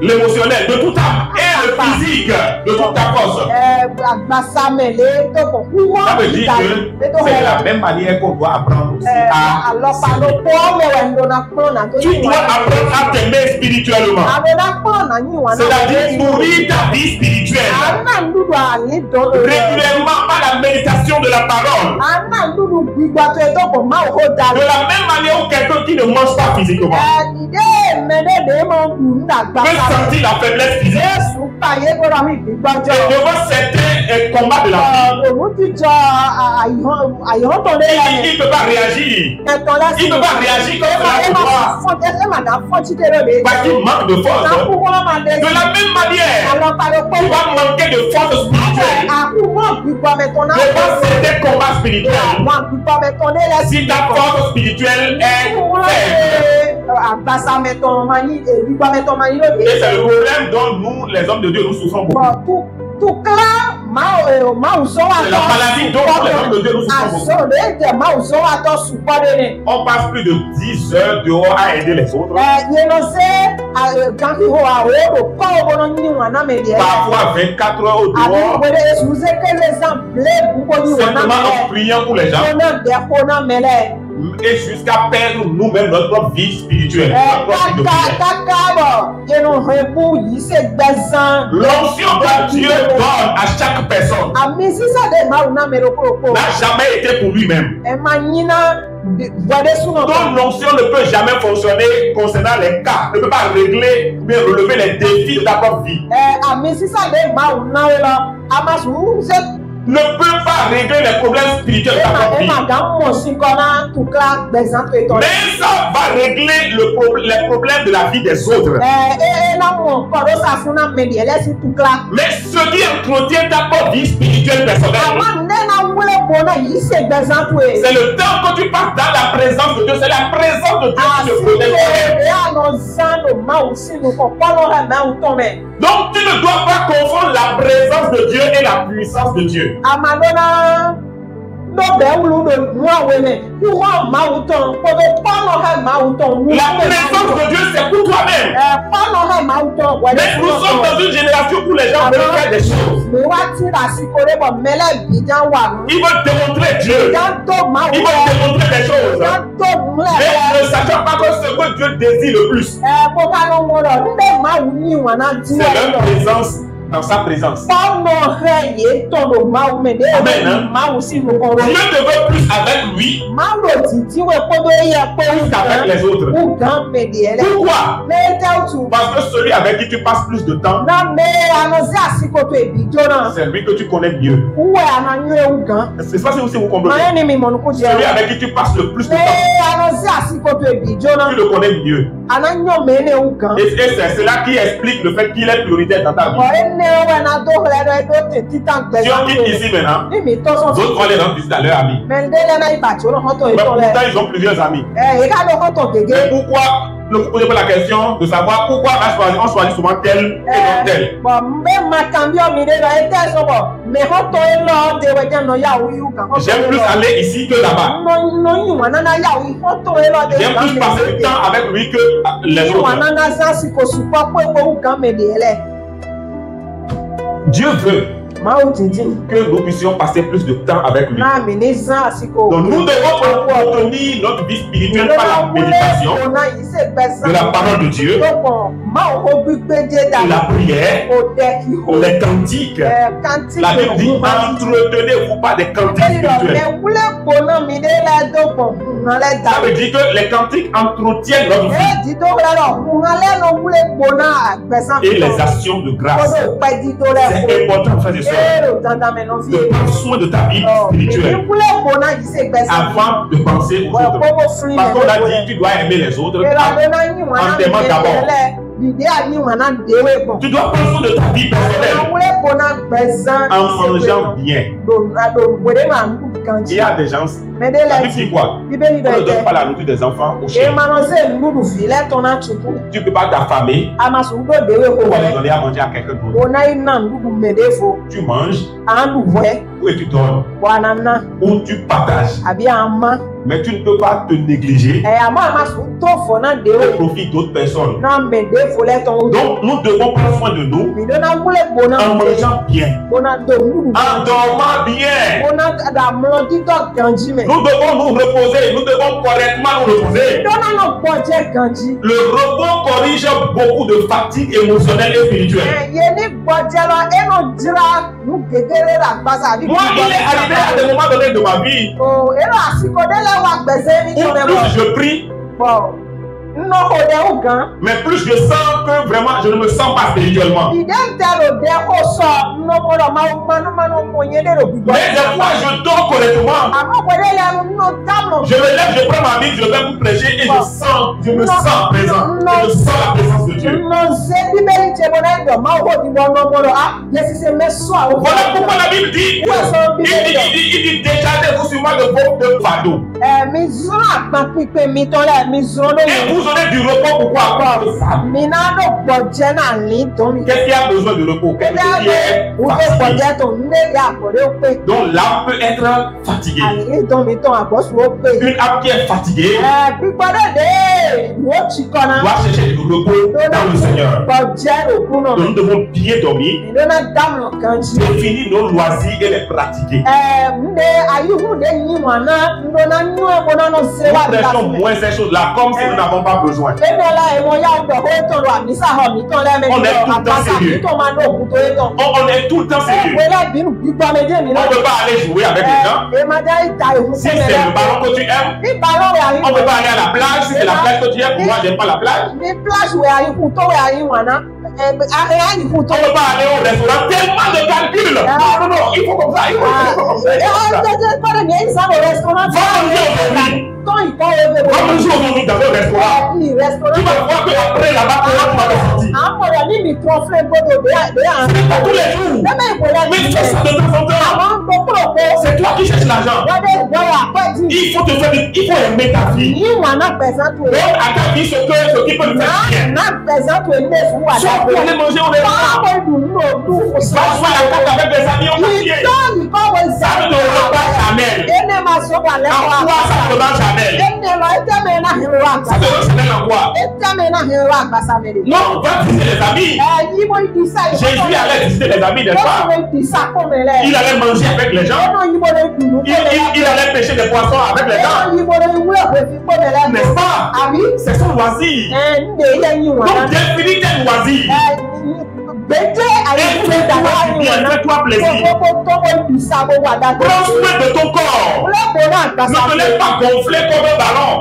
l'émotionnel de toute âme et le physique de toute ta force. Ça veut dire que c'est de la même manière qu'on doit apprendre aussi à s'aimer. Tu dois apprendre à t'aimer spirituellement. C'est-à-dire nourrir ta vie spirituelle régulièrement par la méditation de la parole. De la même manière où quelqu'un qui ne mange pas physiquement peut sentir la faiblesse physique. Et devant certains combats de la vie, il ne peut pas réagir. Il ne peut pas réagir comme cela. Parce qu'il manque de force. De la même manière, tu vas manquer de force spirituelle devant certains combats spirituels. Si ta force spirituelle est faible. Et c'est le problème dont nous, les hommes de Dieu, nous souffrons beaucoup. C'est la maladie dont les hommes de Dieu nous souffrons beaucoup. On passe plus de 10 heures dehors à aider les autres. Parfois 24 heures au dehors. Simplement en priant pour les gens. Et jusqu'à perdre nous-mêmes notre vie spirituelle. L'onction que Dieu donne à chaque personne n'a jamais été pour lui-même. Donc l'onction ne peut jamais fonctionner concernant les cas, ne peut pas régler mais relever les défis de ta propre vie. ne peut pas régler les problèmes spirituels de ta propre vie. Mais ça va régler les problèmes de la vie des autres. Mais ce qui entretient ta propre vie spirituelle personnelle, c'est le temps que tu passes dans la présence de Dieu. C'est la présence de Dieu qui te protège. Donc tu ne dois pas confondre la présence de Dieu et la puissance de Dieu. La présence de Dieu, c'est pour toi-même. Mais nous sommes dans une génération où les gens veulent faire des choses. Ils veulent démontrer Dieu. Ils veulent démontrer des choses. Mais ne sachant pas que ce que Dieu désire le plus, c'est leur présence. Dans sa présence. Amen. Dieu te veut plus avec lui qu'avec les autres. Pourquoi? Parce que celui avec qui tu passes plus de temps, c'est lui que tu connais mieux. C'est pas si vous comprenez. Celui avec qui tu passes le plus de temps, tu le connais mieux. Et c'est cela qui explique le fait qu'il est prioritaire dans ta vie. Si on quitte ici maintenant, d'autres vont aller rendre visite à leurs amis. Mais pourtant, ils ont plusieurs amis. Mais pourquoi ne vous posez pas la question de savoir pourquoi on choisit souvent tel et non tel? J'aime plus aller ici que là-bas. J'aime plus passer du temps avec lui que les autres. Dieu veut que nous puissions passer plus de temps avec lui. Donc nous devons entretenir notre vie spirituelle par la méditation de la parole de Dieu, de la prière, les cantiques. La Bible dit entretenez-vous pas des cantiques spirituels. Ça veut dire que les cantiques entretiennent notre vie et les actions de grâce. C'est important, frères et sœurs, de prendre soin de ta vie spirituelle avant de penser aux autres. Parce qu'on a dit tu dois aimer les autres en t'aimant d'abord. Tu dois prendre soin de ta vie personnelle en mangeant bien. Il y a des gens, la Bible dit quoi? On ne donne pas la nourriture des enfants aux chiens. Tu ne peux pas t'affamer pour aller donner à manger à quelqu'un d'autre. Tu manges et tu donnes ou tu partages. Mais tu ne peux pas te négliger au profit d'autres personnes. Donc nous devons prendre soin de nous en mangeant bien, en dormant bien. Nous devons nous reposer, nous devons correctement nous reposer. Le repos corrige beaucoup de fatigue émotionnelle et spirituelle. Moi, il est arrivé à des moments donnés de ma vie où plus je prie, mais plus je sens que vraiment je ne me sens pas spirituellement. Mais des fois je dors correctement. Je me lève, je prends ma Bible, je vais vous prêcher et je me sens présent. Je sens la présence de Dieu. Voilà pourquoi la Bible dit, il dit déchargez-vous sur moi de vos fardeaux. Et vous aurez du repos. Pourquoi? Qu'est-ce qui a besoin de repos? Qu'est-ce qui est fatigué? Donc l'âme peut être fatiguée. Une âme qui est fatiguée doit chercher du repos dans le Seigneur. Donc nous devons bien dormir, définir nos loisirs et les pratiquer. Nous prêchons moins ces choses-là comme si nous n'avons pas besoin. On est tout le temps sérieux. On ne peut pas aller jouer avec les gens. Si c'est le ballon que tu aimes, on ne peut pas aller à la plage. Si c'est la plage que tu aimes, moi j'aime pas la plage. On ne peut pas aller au restaurant, tellement de calculs. Non, non, il faut comme ça. Il faut comme ça. Va manger aujourd'hui dans un restaurant. Tu vas voir qu'après là-bas, tu vas sortir. C'est pas tous les jours. Mais fais ça de temps en temps. C'est toi qui cherches l'argent. Il faut te faire, il faut aimer ta vie. Donne à ta vie ce qui peut le faire bien. Si on peut aller manger au restaurant, va jouer à la carte avec des amis au quartier. Ça ne te rend pas Chanel. En quoi ça te rend Chanel? Ça te rend Chanel en quoi? Non, va visiter les amis. Jésus allait visiter les amis des femmes. Il allait manger avec les gens. Il allait pêcher des poissons avec les gens. N'est-ce pas? C'est son loisir. Donc définis tes loisirs. Fais-toi plaisir. Prends soin de ton corps. Ne te laisse pas gonfler comme un ballon.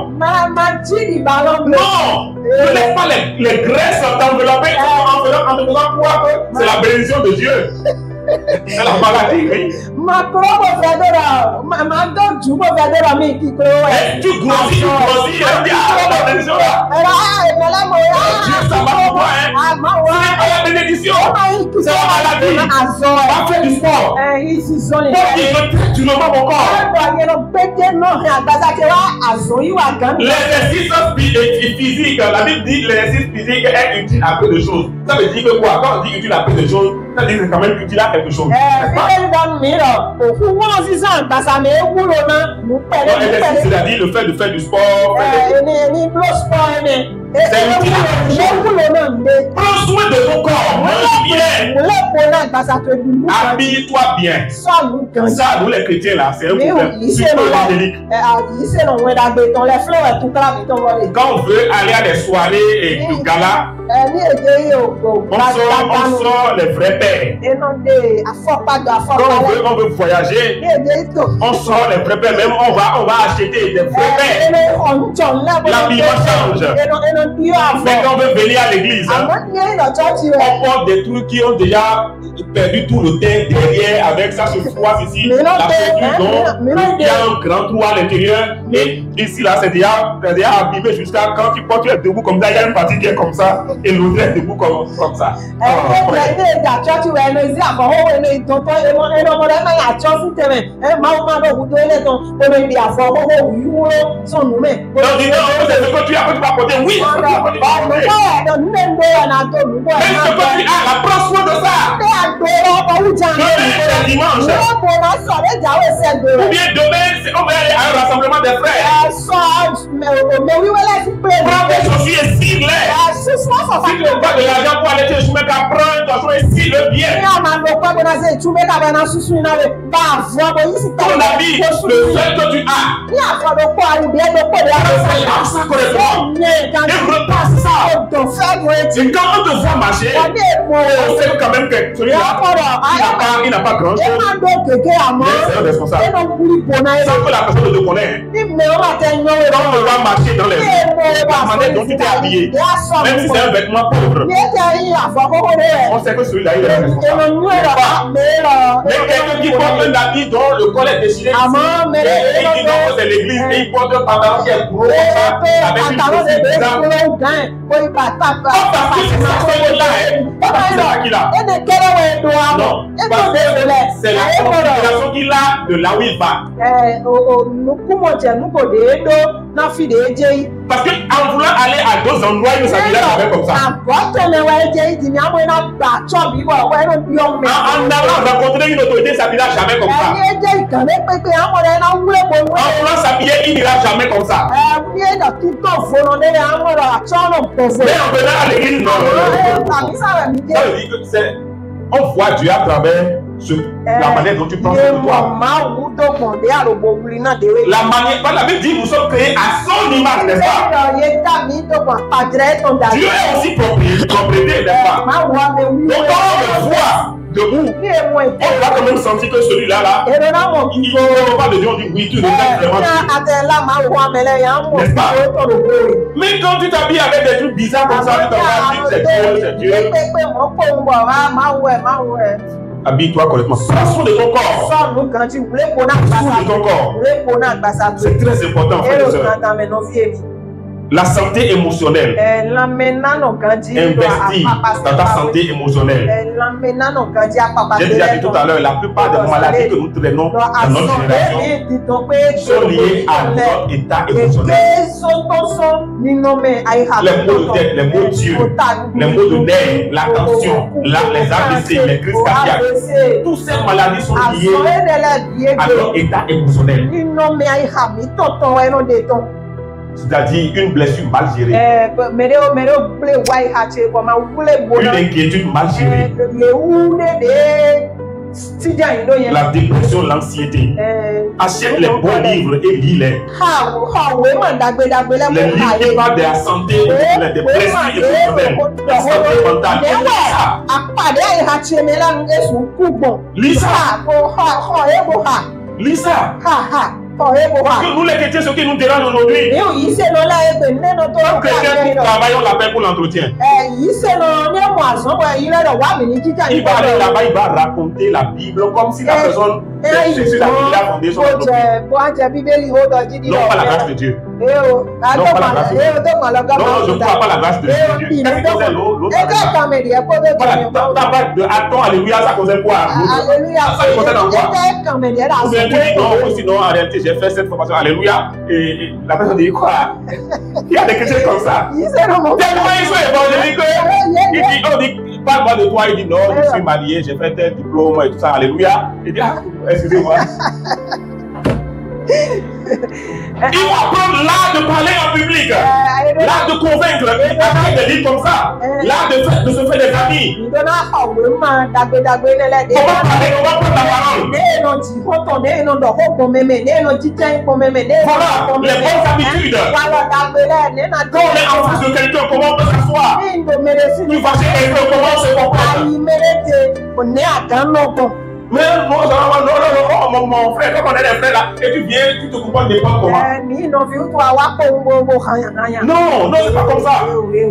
Non. Ne laisse pas les graisses t'envelopper en te faisant croire que c'est la bénédiction de Dieu. C'est la maladie, oui. Et tu grossis, elle dit, la bénédiction là. Dieu, ça va pour toi, hein. C'est pas la bénédiction. C'est la maladie. Va faire du sport. Tu ne vois mon corps. L'exercice physique, la Bible dit l'exercice physique est utile à peu de choses. Ça veut dire que quoi? Quand on dit utile à peu de choses, ça veut dire que c'est quand même utile à quelque chose. C'est-à-dire le fait de faire du sport. C'est utile à quelque chose. Prends soin de ton corps. Mange bien. Habille-toi bien. Ça, nous les chrétiens là, c'est un problème. Surtout évangélique. Quand on veut aller à des soirées et de gala, on sort les vrais pères. Quand on veut voyager, on sort les vrais pères. Même on va acheter des vrais pères. L'habillement change. Mais quand on veut venir à l'église, on porte des trucs qui ont déjà perdu tout le teint derrière. Avec ça se froisse ici. La chaussure, il y a un grand trou à l'intérieur. Et ici, là, c'est déjà abîmé jusqu'à quand tu es debout comme ça. Il y a une partie qui est comme ça. Et l'autre est debout comme ça. Tu vas porter, oui, prends soin de ça. Demain, dimanche. Ou bien demain, on va aller à un rassemblement des frères. Prends des chaussures et cire-les. Si tu n'as pas de l'argent pour aller te soumettre à prendre ton chaussure et cire-le bien. Ton habit, le seul que tu as. Ça correspond. Et repasse ça. Et quand on te voit marcher, on sait quand même que celui-là, il n'a pas grand-chose. C'est un responsable. Sans que la personne ne te connaît. Quand on te voit marcher dans les rues, la manière dont tu t'es habillé, même si c'est un vêtement pauvre, on sait que celui-là, il est responsable. Mais quelqu'un qui porte un habit dont le col est déchiré, et il dit non, c'est l'église, et il porte un pantalon qui est gros, avec une chaussure bizarre. Non, parce que c'est la considération qu'il a de là où il va. Parce qu'en voulant aller à d'autres endroits, il ne s'habille jamais comme ça. En allant rencontrer une autorité, il ne s'habillera jamais comme ça. En voulant s'habiller, il n'ira jamais comme ça. Mais en venant à l'église, non. Ça veut dire que c'est... On voit Dieu à travers la manière dont tu penses de toi. La manière, la Bible dit, nous sommes créés à son image, n'est-ce pas? Dieu est aussi propriétaire, n'est-ce pas? Donc quand on me voit debout, on va quand même sentir que celui-là, là, il ne fait pas de dire oui, tu regardes vraiment. N'est-ce pas? Mais quand tu t'habilles avec des trucs bizarres comme ça, tu t'en vas dire c'est Dieu, c'est Dieu. Habille-toi correctement. Sois de ton corps. Sois de ton corps. C'est très important, frère et sœur. La santé émotionnelle. Investir dans ta santé émotionnelle. J'ai déjà dit tout à l'heure, la plupart des maladies que nous traînons dans notre génération sont liées à notre état émotionnel. Les maux de tête, les maux d'yeux, les maux de nerfs, la tension, les AVC, les crises cardiaques. Toutes ces maladies sont liées à notre état émotionnel. C'est-à-dire une blessure mal gérée, une inquiétude mal gérée, la dépression, l'anxiété. Achète les bons livres et lis-les. Les livres qui parlent de la santé, des blessures émotionnelles, de la santé mentale. Lis ça. Lis ça. Parce que nous les chrétiens, ce qui nous dérange aujourd'hui, quand chrétiens qui travaillent, on l'appelle pour l'entretien. Il va aller là-bas, il va raconter la Bible comme si la personne, c'est sur la Bible a fondé son entreprise. Non, pas la grâce de Dieu. Non, pas la grâce de Dieu. Non, je ne crois pas la grâce de Dieu. Qu'est-ce que c'est l'autre? Attends, alléluia, ça concerne quoi? Ça concerne quoi? Ou bien tu dis non, sinon en réalité, j'ai fait cette formation, alléluia, et la personne dit quoi? Il y a des chrétiens comme ça. Tellement ils sont évangéliques, on dit, parle-moi de toi, il dit non, je suis marié, j'ai fait tel diplôme et tout ça, alléluia. Il dit, ah, excusez-moi. Il faut apprendre l'art de parler en public, l'art de convaincre, avec des livres comme ça, l'art de se faire des amis. Comment parler, comment prendre la parole. Voilà, les bonnes habitudes. Quand on est en face de quelqu'un, comment on peut s'asseoir. Nous fâcher quelqu'un, comment on se comporte. Mais non, mon frère, comme on est des frères là, et tu viens, tu te comportes n'importe comment. Non, non, c'est pas comme ça.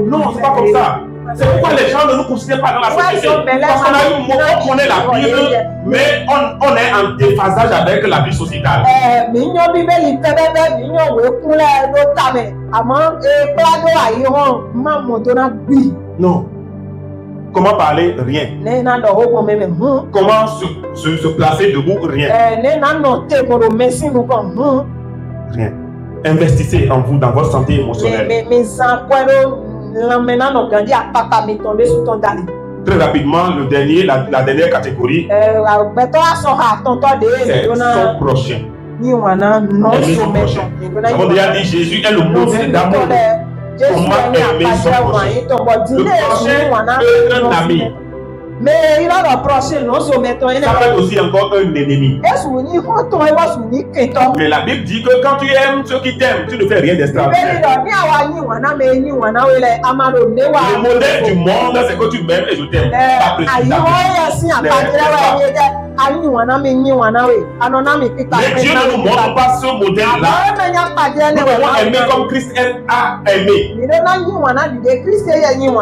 Non, c'est pas comme ça. C'est pourquoi les gens ne nous considèrent pas dans la société. Parce qu'on a eu on connaît la Bible, mais on est en déphasage avec la vie sociétale. Non. Comment parler? Rien. Comment se placer debout? Rien. Rien. Investissez en vous, dans votre santé émotionnelle. Très rapidement, la dernière catégorie, c'est son prochain. Nous avons déjà dit Jésus est le modèle d'amour. Comment aimer son prochain? Le prochain est un ami. Mais il a reproché non soumettant. Ça peut être aussi encore un ennemi. Mais la Bible dit que quand tu aimes ceux qui t'aiment, tu ne fais rien d'extraordinaire. Le modèle du monde, c'est que tu m'aimes et je t'aime. Pas plus. Mais Dieu ne nous montre pas ce modèle-là. Nous devons aimer comme Christ a aimé.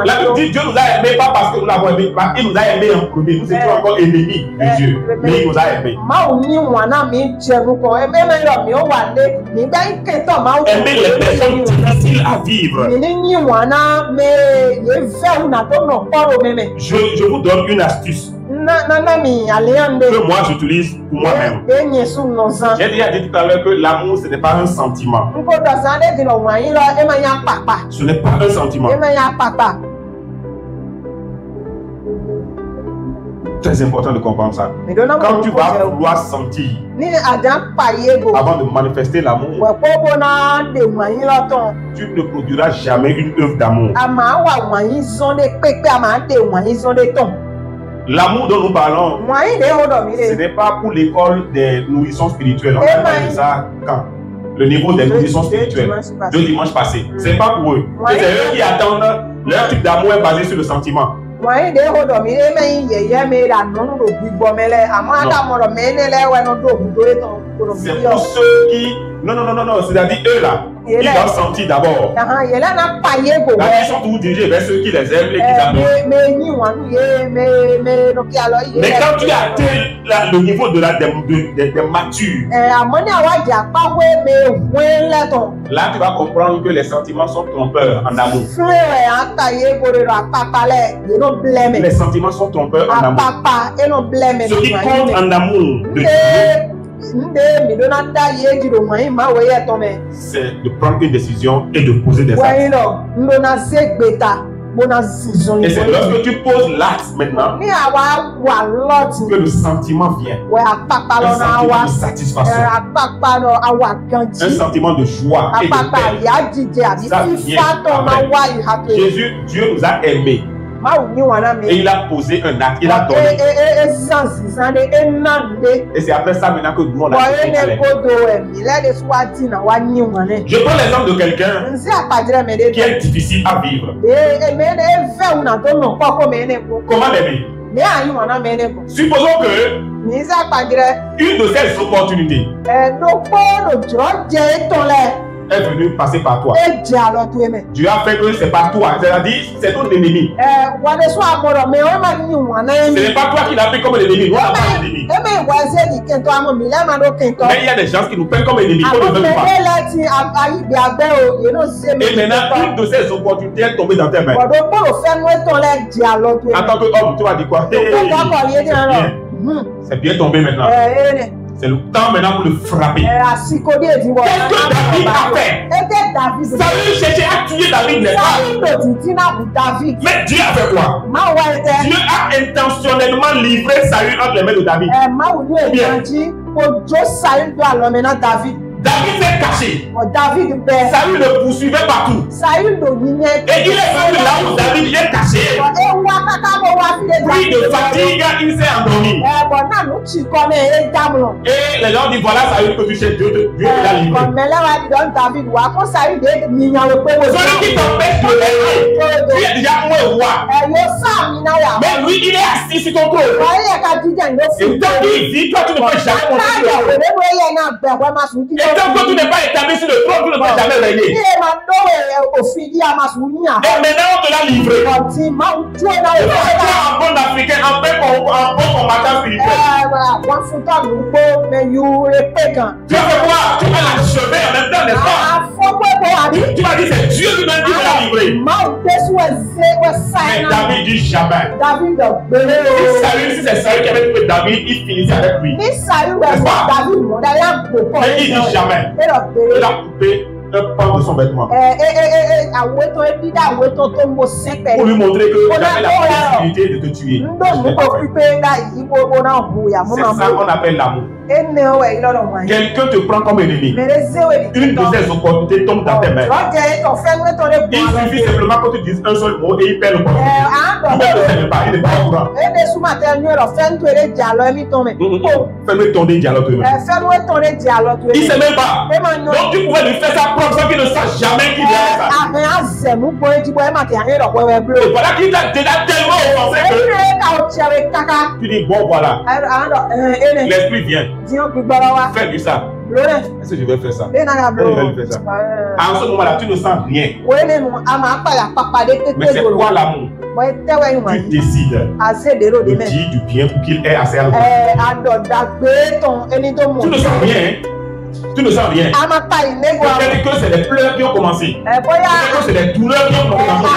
La Bible dit Dieu nous a aimés pas parce que nous l'avons aimé, il nous a aimés en premier. Nous étions encore ennemis de Dieu, mais il nous a aimés. Aimer les personnes difficiles à vivre. Je vous donne une astuce que moi j'utilise pour moi-même. J'ai déjà dit tout à l'heure que l'amour ce n'est pas un sentiment. Ce n'est pas un sentiment. Très important de comprendre ça. Quand tu vas vouloir sentir avant de manifester l'amour, tu ne produiras jamais une œuvre d'amour. L'amour dont nous parlons, ce n'est pas pour l'école des nourrissons spirituels. On a parlé de ça quand? Le niveau des nourrissons spirituels, le dimanche passé. Ce n'est pas pour eux. C'est eux qui attendent. Leur type d'amour est basé sur le sentiment. Why they hold on me, they may ye made a non of big bomele, a madame or a man, when no do it on. C'est pour ceux qui. Non, c'est-à-dire eux là. Ils doivent sentir d'abord. Il y a pas yé go. Ils sont tous dirigés vers ceux qui les aiment et qui aiment. Mais quand tu as atteint le niveau de la mature, là tu vas comprendre que les sentiments sont trompeurs en amour. Les sentiments sont trompeurs en amour. Ce qui compte en amour de Dieu, c'est de prendre une décision et de poser des actes. Et c'est lorsque tu poses l'acte maintenant que le sentiment vient. Un sentiment de satisfaction. Un sentiment de joie et de paix. Ça vient. Jésus, Dieu nous a aimés. Et il a posé un acte, il a donné. Et c'est après ça maintenant que nous on a fait. Je prends l'exemple de quelqu'un qui est difficile à vivre. Comment l'aimer? Supposons que une de ces opportunités est venu passer par toi. Dieu a fait que c'est par toi, c'est-à-dire c'est ton ennemi. Ce n'est pas toi qui l'as pris comme ennemi, nous on n'a pas d'ennemi. Mais il y a des gens qui nous prennent comme ennemis, qu'on ne veut pas. Et maintenant, une de ces opportunités est tombée dans tes mains. En tant qu'homme, tu vas dire quoi? C'est bien tombé maintenant. C'est le temps maintenant pour le frapper. Qu'est-ce que David a fait? Saül cherchait à tuer David, n'est-ce pas? Mais Dieu a fait quoi? Dieu a intentionnellement livré Saül entre les mains de David. David s'est caché. Saül le poursuivait partout. Et il est venu là où David est caché. Puis de fatigue, il s'est endormi. Et les gens disent voilà Saül que tu sais, Dieu l'a livré. Celui qui t'empêche de l'aimer, tu es déjà moins roi. Mais lui, il est assis sur ton trône. Et tant qu'il dit, toi tu ne peux jamais monter sur le trône. Et tant que tu n'es pas établi sur le trône, tu ne peux jamais régner. Et maintenant on te l'a livré. Tu es un bon africain, un bon combattant spirituel. Tu as fait quoi? Tu as l'achevé en même temps, n'est-ce pas? Tu m'as dit c'est Dieu lui-même qui l'a livré. Mais David dit jamais. Si c'est Saül qui avait tué David, il finissait avec lui. Mais il dit jamais. Il a coupé un pan de son vêtement. Pour lui montrer que j'avais la possibilité de te tuer. C'est ça qu'on appelle l'amour. Quelqu'un te prend comme ennemi. Une de ces opportunités tombe dans tes mains. Il suffit simplement que tu dises un seul mot et il perd le contrôle. Il ne sait pas, il n'est pas au courant. Fais-le tourner le dialogue. Il ne sait même pas. Donc tu pouvais lui faire ça preuve sans qu'il ne sache jamais qu'il est ça. Et voilà qu'il t'a déjà tellement offensé que tu dis bon voilà. L'esprit vient. Fais-lui ça. Est-ce que je vais faire ça? Je vais faire ça. En ce moment-là, tu ne sens rien. Mais c'est quoi l'amour? Tu décides de dire du bien pour qu'il ait assez à le faire. Tu ne sens rien. Tu ne sens rien. Peut-être que c'est les pleurs qui ont commencé. Peut-être que c'est les douleurs qui ont commencé.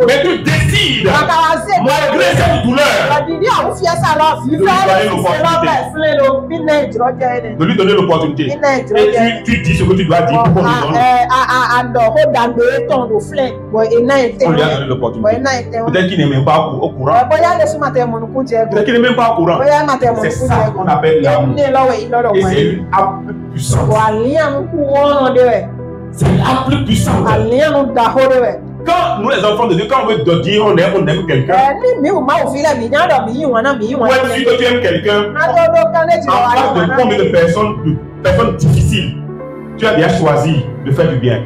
Mais tu décides, malgré cette douleur, de lui donner l'opportunité. Et tu dis ce que tu dois dire pour qu'on lui donne. On lui a donné l'opportunité. Peut-être qu'il n'est même pas au courant. Peut-être qu'il n'est même pas au courant. C'est ça qu'on appelle l'amour. Et c'est une âme plus puissante. C'est l'âme plus puissante. Quand nous les enfants de Dieu, quand on veut dire on aime quelqu'un, ou si tu aimes quelqu'un, en face de combien de personnes difficiles, tu as déjà choisi de faire du bien.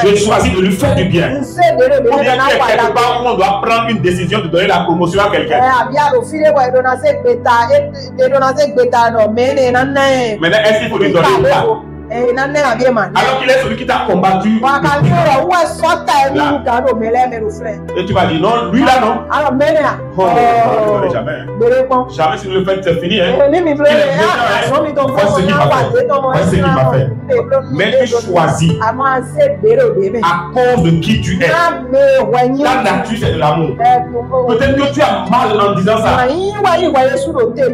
Je choisis de lui faire du bien. Ou bien quelque part où on doit prendre une décision de donner la promotion à quelqu'un. Maintenant, est-ce qu'il faut lui donner ou pas? Alors qu'il est celui qui t'a combattu. Et tu vas dire non, lui là non. Oh, ne jamais. Jamais si vous le faites, c'est fini. Voici ce qu'il m'a fait. Voici ce qu'il m'a fait. Mais tu choisis à cause de qui tu es. Ta nature, c'est de l'amour. Peut-être que tu as mal en disant ça. En disant tu as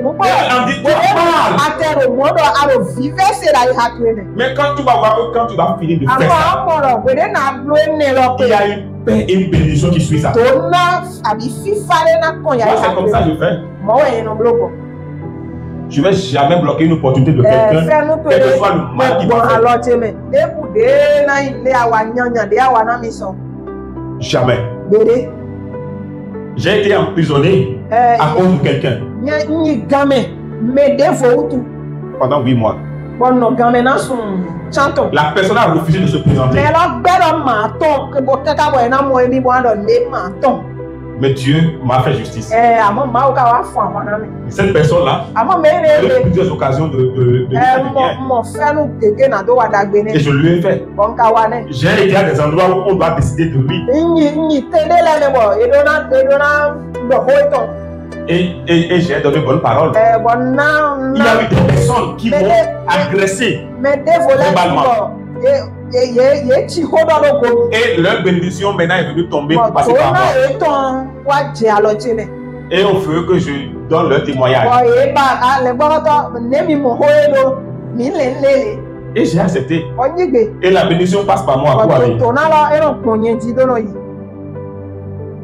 mal. Mais quand tu vas voir que quand tu vas finir de faire ça, il y a une paix et une bénédiction qui suit ça. Moi, c'est comme ça que je fais. Je ne vais jamais bloquer une opportunité de quelqu'un, quel que soit le mal qu'il va faire. Jamais. J'ai été emprisonné à cause de quelqu'un. Pendant 8 mois. La personne a refusé de se présenter. Mais Dieu m'a fait justice. Cette personne-là, j'ai eu plusieurs occasions de lui faire du bien. Et je lui ai fait. J'ai été à des endroits où on doit décider de lui. Et j'ai donné bonne parole. Il y a eu des personnes qui m'ont agressé verbalement. Et leur bénédiction maintenant est venue tomber pour passer par moi. Et on veut que je donne leur témoignage. Et j'ai accepté. Et la bénédiction passe par moi.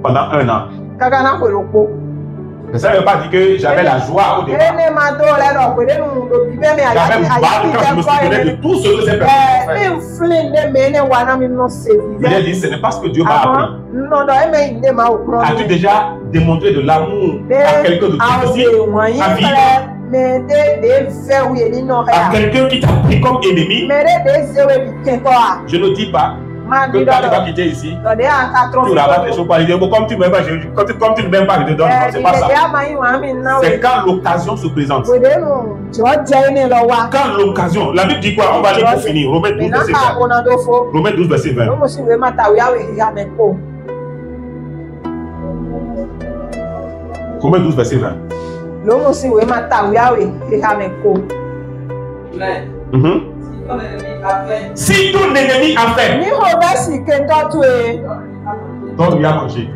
Pendant 1 an. Mais ça ne veut pas dire que j'avais la joie au départ. J'avais mal quand je me souvenais de tout ce que ces personnes ont fait. Je lui ai dit, ce n'est pas ce que Dieu m'a appris. As-tu déjà démontré de l'amour à quelqu'un de difficile à vivre? À quelqu'un qui t'a pris comme ennemi? Je ne dis pas que quand tu vas quitter ici, tu rabattes les choses par l'idée. Comme tu ne m'aimes pas, je te donne. C'est pas ça. C'est quand l'occasion se présente. Quand l'occasion, la Bible dit quoi? On va aller pour finir. Romains 12, verset 20. Romains 12, verset 20. Romains 12, verset 20. Si ton ennemi a faim, donne-lui à manger.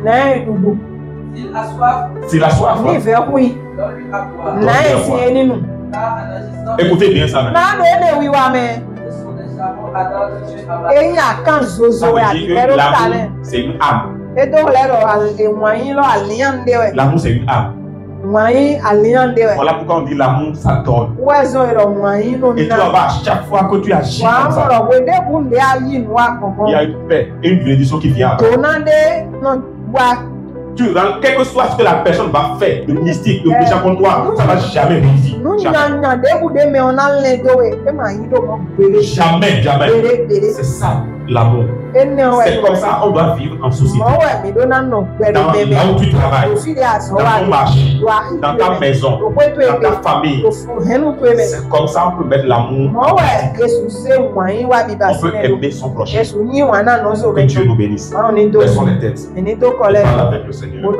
S'il a soif, écoutez bien ça. Ça veut dire que l'amour, c'est une âme. L'amour, c'est une âme. Voilà pourquoi on dit l'amour, ça donne. Et tu vas voir, à chaque fois que tu agis comme ça, il y a une paix et une bénédiction qui vient après. Tu rends, quel que soit ce que la personne va faire, de mystique, de méchant contre toi, ça ne va jamais réussir. Jamais, jamais. C'est ça l'amour. C'est comme ça on doit vivre en société. Là où tu travailles, dans ton marché, dans ta maison, dans ta famille. C'est comme ça on peut mettre l'amour. On peut aimer son prochain. Que Dieu nous bénisse. Baissons les têtes. Parle avec le Seigneur.